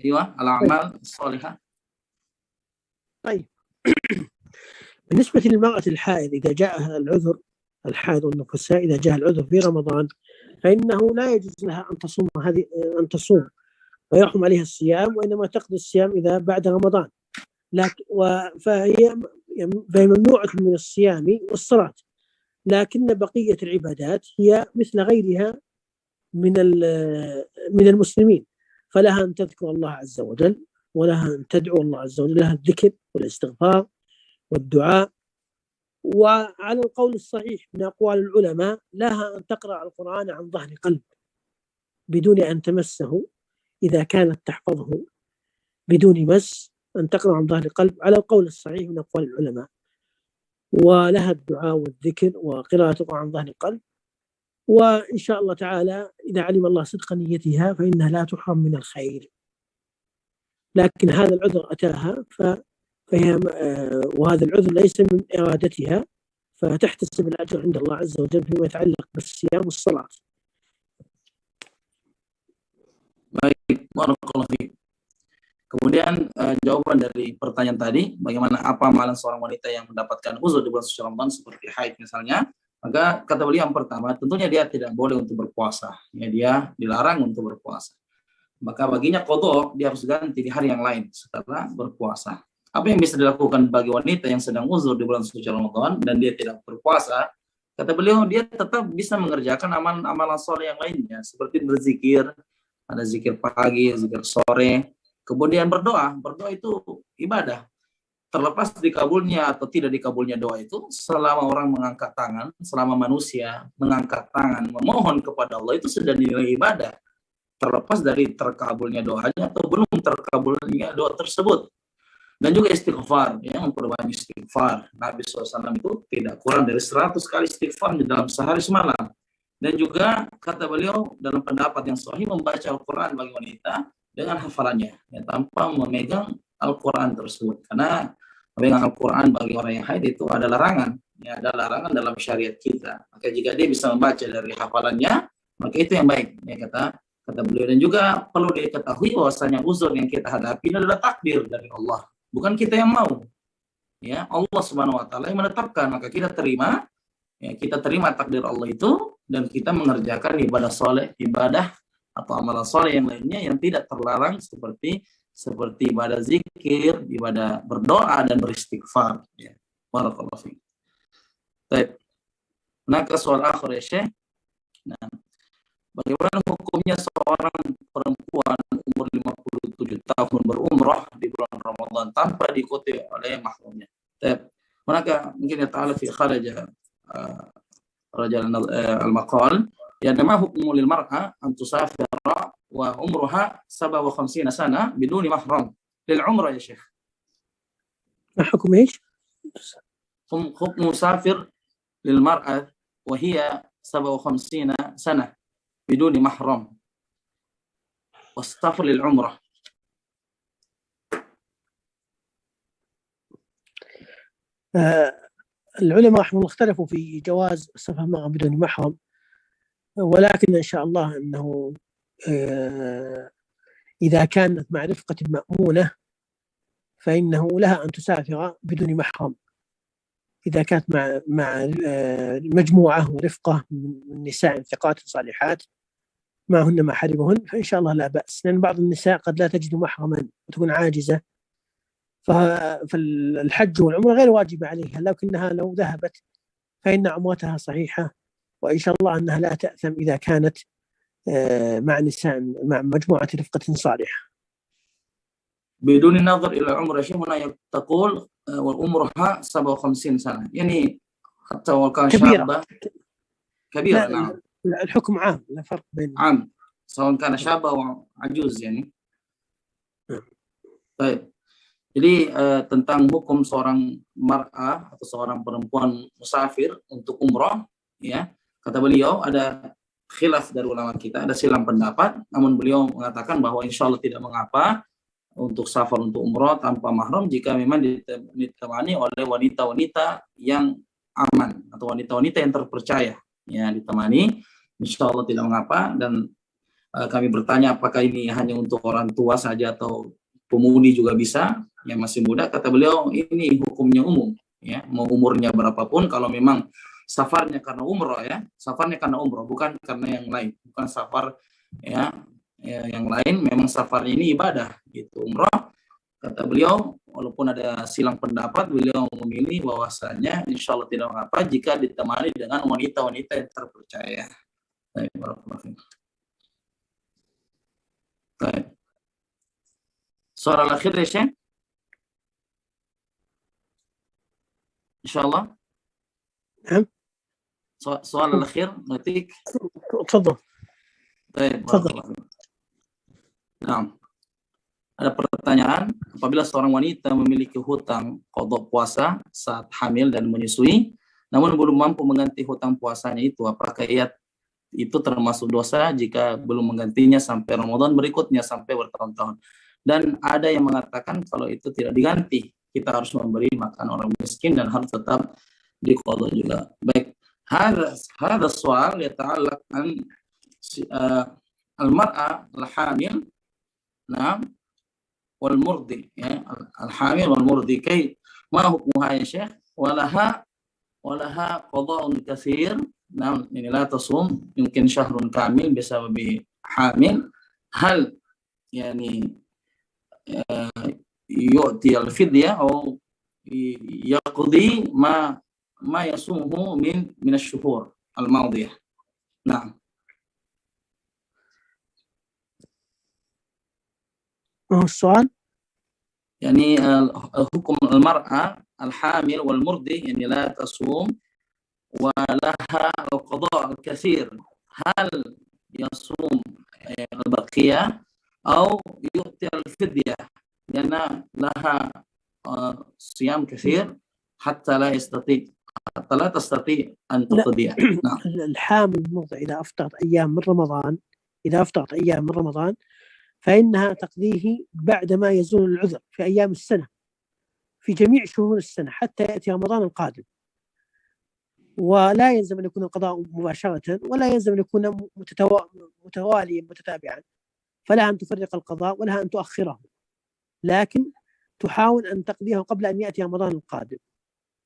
أيوة الأعمال الصالحة. طيب. بالنسبة للمرأة الحائض إذا جاءها العذر، الحائض والنفساء إذا جاء العذر في رمضان فإنه لا يجوز لها أن تصوم ويحرم عليها الصيام، وإنما تقضي الصيام إذا بعد رمضان. فهي ممنوعة من الصيام والصلاة، لكن بقية العبادات هي مثل غيرها من المسلمين، فلها أن تذكر الله عز وجل، ولها أن تدعو الله عز وجل، لها الذكر والاستغفار والدعاء. وعلى القول الصحيح من أقوال العلماء لها أن تقرأ القرآن عن ظهر قلب بدون أن تمسه، إذا كانت تحفظه بدون مس، أن تقرأ عن ظهر قلب على القول الصحيح من أقوال العلماء. ولها الدعاء والذكر وقراءة القرآن عن ظهر قلب، وإن شاء الله تعالى إذا علم الله صدق نيتها فإنها لا تحرم من الخير. لكن هذا العذر أتاها فهي وهذا العذر ليس من إرادتها، فتحتسب الأجر عند الله عز وجل فيما يتعلق بالصيام والصلاة. Baik, barakallahu fiik. Kemudian jawaban dari pertanyaan tadi, bagaimana apa amalan seorang wanita yang mendapatkan uzur di bulan suci Ramadan seperti haid misalnya, maka kata beliau yang pertama, tentunya dia tidak boleh untuk berpuasa, ya, dia dilarang untuk berpuasa. Maka baginya qadha, dia harus ganti di hari yang lain setelah berpuasa. Apa yang bisa dilakukan bagi wanita yang sedang uzur di bulan suci Ramadan dan dia tidak berpuasa? Kata beliau, dia tetap bisa mengerjakan amalan soleh yang lainnya, seperti berzikir, ada zikir pagi, zikir sore, kemudian berdoa. Berdoa itu ibadah. Terlepas dikabulnya atau tidak dikabulnya doa itu, selama orang mengangkat tangan, selama manusia mengangkat tangan, memohon kepada Allah, itu sudah dinilai ibadah. Terlepas dari terkabulnya doanya atau belum terkabulnya doa tersebut. Dan juga istighfar, ya, memperbanyak istighfar. Nabi SAW itu tidak kurang dari 100 kali istighfar di dalam sehari semalam. Dan juga kata beliau dalam pendapat yang sahih, membaca Al-Quran bagi wanita dengan hafalannya, ya, tanpa memegang Al-Quran tersebut. Karena memegang Al-Quran bagi orang yang haid itu ada larangan, ya, ada larangan dalam syariat kita. Maka jika dia bisa membaca dari hafalannya, maka itu yang baik, ya, kata beliau. Dan juga perlu diketahui bahwasanya uzur yang kita hadapi ini adalah takdir dari Allah. Bukan kita yang mau, ya, Allah Subhanahu wa taala yang menetapkan, maka kita terima, ya, kita terima takdir Allah itu dan kita mengerjakan ibadah soleh, ibadah atau amalan soleh yang lainnya yang tidak terlarang seperti ibadah zikir, ibadah berdoa dan beristighfar, ya. Barakallahu fiik. Baik. Nah, ke soal akhir ya Syekh. Nah, bagaimana hukumnya seorang perempuan umur 57 tahun berumrah di bulan Ramadan tanpa diikuti oleh mahramnya? Maka mungkin ya ta'ala fi kharaja al-maqal, ya ma hukmu lil mar'a an tusafira wa umruha 57 sana biduni mahram lil umrah ya Syekh. ما حكم ايش؟ حكم مسافر للمرأة وهي 57 سنة بدون محرم والسفر للعمرة. العلماء رحمه الله اختلفوا في جواز السفر المرأة بدون محرم، ولكن إن شاء الله أنه إذا كانت مع رفقة مأمونة فإنه لها أن تسافر بدون محرم. إذا كانت مع مجموعة ورفقة من نساء ثقات صالحات معهن محارمهن فإن شاء الله لا بأس، لأن بعض النساء قد لا تجد محرما وتكون عاجزة، فالحج والعمرة غير واجبة عليها، لكنها لو ذهبت فإن عمرتها صحيحة، وإن شاء الله أنها لا تأثم إذا كانت مع نساء، مع مجموعة رفقة صالحة. بدون النظر إلى العمر يا شيخ، هنا تقول وعمرها 57 سنة، يعني حتى لو كان شابة كبيرة. نعم، الحكم عام، لا فرق بين عام سواء كان شابة أو عجوز يعني. Baik. Jadi tentang hukum seorang mar'ah atau seorang perempuan musafir untuk umroh, ya, kata beliau ada khilaf dari ulama kita, ada silang pendapat, namun beliau mengatakan bahwa insya Allah tidak mengapa untuk safar untuk umroh tanpa mahram jika memang ditemani oleh wanita-wanita yang aman atau wanita-wanita yang terpercaya, ya, ditemani, insya Allah tidak mengapa. Dan kami bertanya apakah ini hanya untuk orang tua saja atau pemudi juga bisa, yang masih muda. Kata beliau ini hukumnya umum, ya, mau umurnya berapapun, kalau memang safarnya karena umroh, ya, safarnya karena umroh, bukan karena yang lain, bukan safar, ya, yang lain, memang safarnya ini ibadah gitu, umroh. Kata beliau walaupun ada silang pendapat, beliau memilih bahwasanya insya Allah tidak mengapa jika ditemani dengan wanita-wanita yang terpercaya. Baik. Soal akhir ya Syekh, insyaallah. Soal akhir nanti. تفضل. Baik. Nah, ada pertanyaan, apabila seorang wanita memiliki hutang qada puasa saat hamil dan menyusui, namun belum mampu mengganti hutang puasanya itu, apakah itu termasuk dosa jika belum menggantinya sampai Ramadan berikutnya, sampai bertahun-tahun? Dan ada yang mengatakan kalau itu tidak diganti, kita harus memberi makan orang miskin dan harus tetap diqadha juga. Baik, hadha soal yata'allaq an al-mar'a al-hamil, na'am, wal murdi, ya, al-hamil wal murdi, ma hukmuha ya Syekh? Walaha qada'un katsir, na'am, ini la tasum mungkin syahrun kamil bisababi hamil, hal yani yu'ti al-fidya atau yaqdi ma yasumuhu min asy-syuhur al-madiyah. Nah. السؤال يعني حكم المرأة الحامل والمرضع يعني لا تصوم ولها القضاء الكثير، هل يصوم البقية أو يؤتي الفدية لأن لها صيام كثير حتى لا تستطيع أن تقضي. نعم. الحامل المرضع إذا أفطرت أيام من رمضان فإنها تقضيه بعدما يزول العذر في أيام السنة، في جميع شهور السنة حتى يأتي رمضان القادم، ولا يلزم أن يكون القضاء مباشرة، ولا يلزم أن يكون متواليا متتابعا، فلها أن تفرق القضاء ولها أن تؤخره، لكن تحاول أن تقضيه قبل أن يأتي رمضان القادم.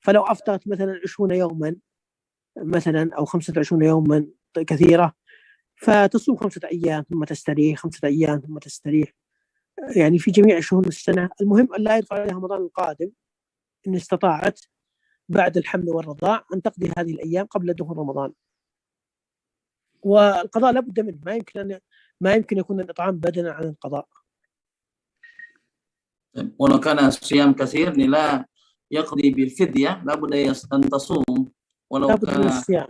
فلو أفطرت مثلا 20 يوما مثلا أو 25 يوما كثيرة، فتصوم 5 أيام ثم تستريح، 5 أيام ثم تستريح، يعني في جميع شهور السنة. المهم أن لا يدخل عليها رمضان القادم إن استطاعت بعد الحمل والرضاع أن تقضي هذه الأيام قبل دخول رمضان. والقضاء لابد منه، ما يمكن يكون الإطعام بدلا عن القضاء. ولو كان صيام كثير لا يقضي بالفدية لابد أن تصوم ولو كان الصيام.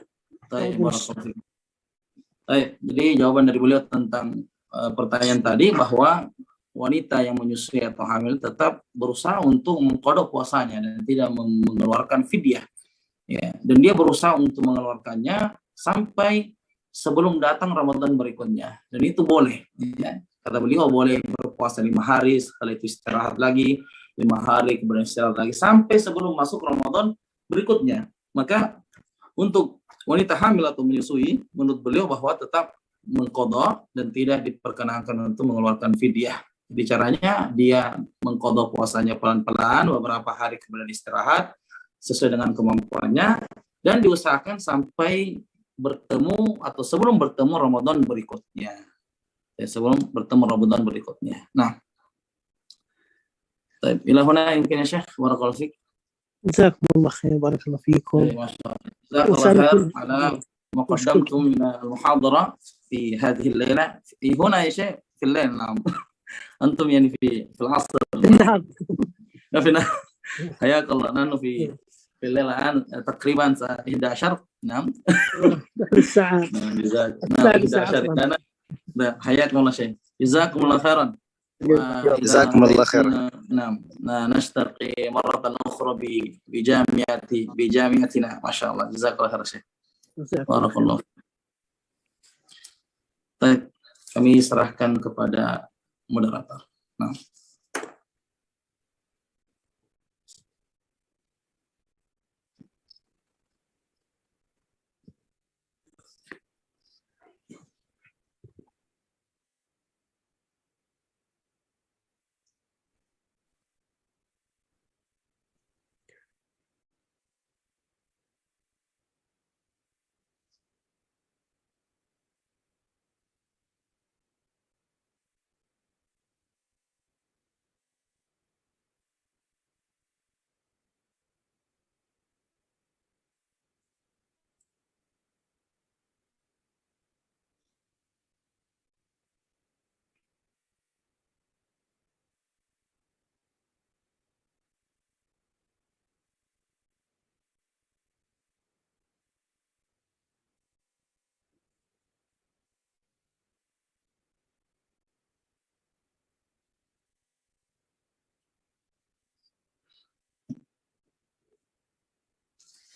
Jadi jawaban dari beliau tentang pertanyaan tadi bahwa wanita yang menyusui atau hamil tetap berusaha untuk mengqadha puasanya dan tidak mengeluarkan fidyah, ya, dan dia berusaha untuk mengeluarkannya sampai sebelum datang Ramadan berikutnya, dan itu boleh, ya. Kata beliau boleh berpuasa 5 hari, setelah itu istirahat lagi 5 hari, kemudian istirahat lagi sampai sebelum masuk Ramadan berikutnya. Maka untuk wanita hamil atau menyusui, menurut beliau bahwa tetap mengqadha dan tidak diperkenankan untuk mengeluarkan fidyah. Jadi caranya dia mengqadha puasanya pelan-pelan beberapa hari, kemudian istirahat sesuai dengan kemampuannya, dan diusahakan sampai bertemu atau sebelum bertemu Ramadan berikutnya. Ya, sebelum bertemu Ramadan berikutnya. Nah, ila huna yumkin ya Syekh, barakallahu fik. جزاكم الله خير، بارك الله فيكم. ما شاء الله. جزاك الله خير على ما قدمتم من المحاضرة في هذه الليلة. هنا يا شيخ في الليل. نعم. أنتم يعني في العصر. نعم. حياك الله. نحن في الليل الآن تقريبا 11. نعم. الساعة. نعم 11. حياكم الله شيخ. جزاكم الله خيرا. جزاكم الله خيرا. نعم نشترك مرة أخرى بجامعتنا. ما شاء الله. جزاك الله خير شيخ. بارك الله. Baik, kami serahkan kepada moderator. Nah.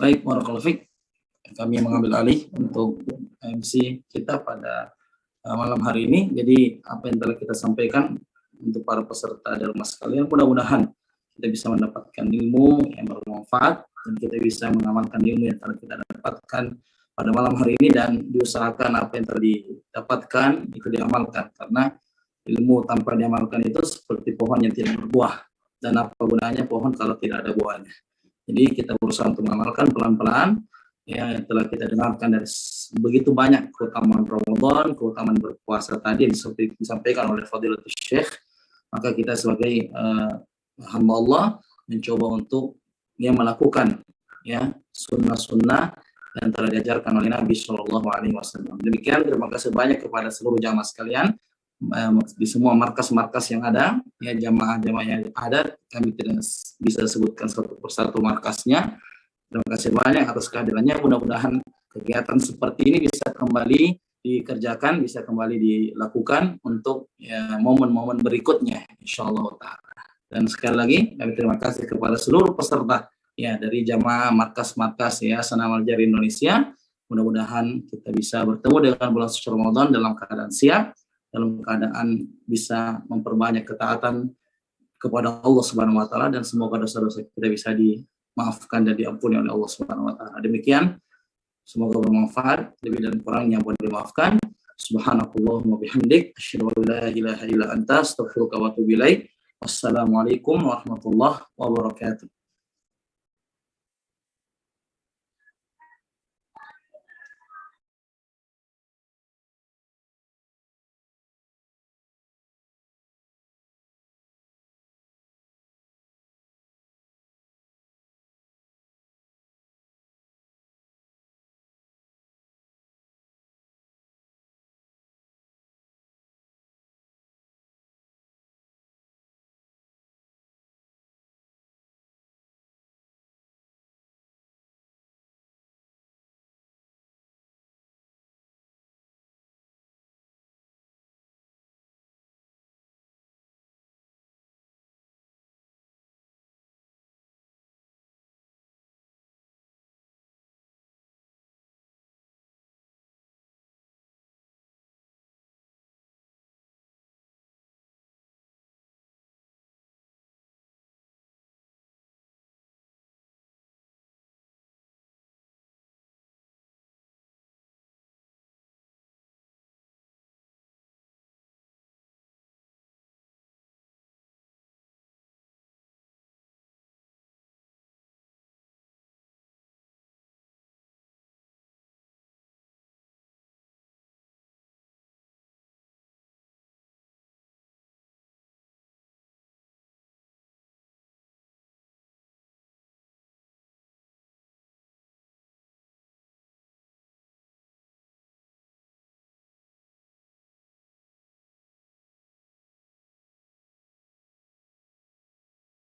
Baik, barakallahu fiik. Kami mengambil alih untuk MC kita pada malam hari ini. Jadi apa yang telah kita sampaikan untuk para peserta dan mas sekalian, mudah-mudahan kita bisa mendapatkan ilmu yang bermanfaat dan kita bisa mengamalkan ilmu yang telah kita dapatkan pada malam hari ini, dan diusahakan apa yang telah didapatkan itu diamalkan, karena ilmu tanpa diamalkan itu seperti pohon yang tidak berbuah, dan apa gunanya pohon kalau tidak ada buahnya. Jadi kita berusaha untuk mengamalkan pelan-pelan ya, yang telah kita dengarkan dari begitu banyak keutamaan Ramadan, keutamaan berpuasa tadi yang disampaikan oleh Fadilatul Syekh. Maka kita sebagai hamba Allah mencoba untuk melakukan ya sunnah-sunnah yang telah diajarkan oleh Nabi SAW. Demikian, terima kasih banyak kepada seluruh jamaah sekalian di semua markas-markas yang ada, ya jamaah-jamaah yang ada, kami tidak bisa sebutkan satu persatu markasnya. Terima kasih banyak atas kehadirannya. Mudah-mudahan kegiatan seperti ini bisa kembali dikerjakan, bisa kembali dilakukan untuk ya, momen-momen berikutnya, insyaallah ta'ala. Dan sekali lagi kami terima kasih kepada seluruh peserta ya dari jamaah markas-markas ya Sanam Al-Jari Indonesia. Mudah-mudahan kita bisa bertemu dengan bulan suci Ramadan dalam keadaan siap, dalam keadaan bisa memperbanyak ketaatan kepada Allah Subhanahu wa taala, dan semoga dosa-dosa kita bisa dimaafkan dan diampuni oleh Allah Subhanahu wa taala. Demikian, semoga bermanfaat, lebih dan kurangnya mohon dimaafkan. Subhanakallahumma bihamdik, asyhadu an la ilaha illa anta, astaghfiruka wa atubu ilaik. Wassalamualaikum warahmatullahi wabarakatuh.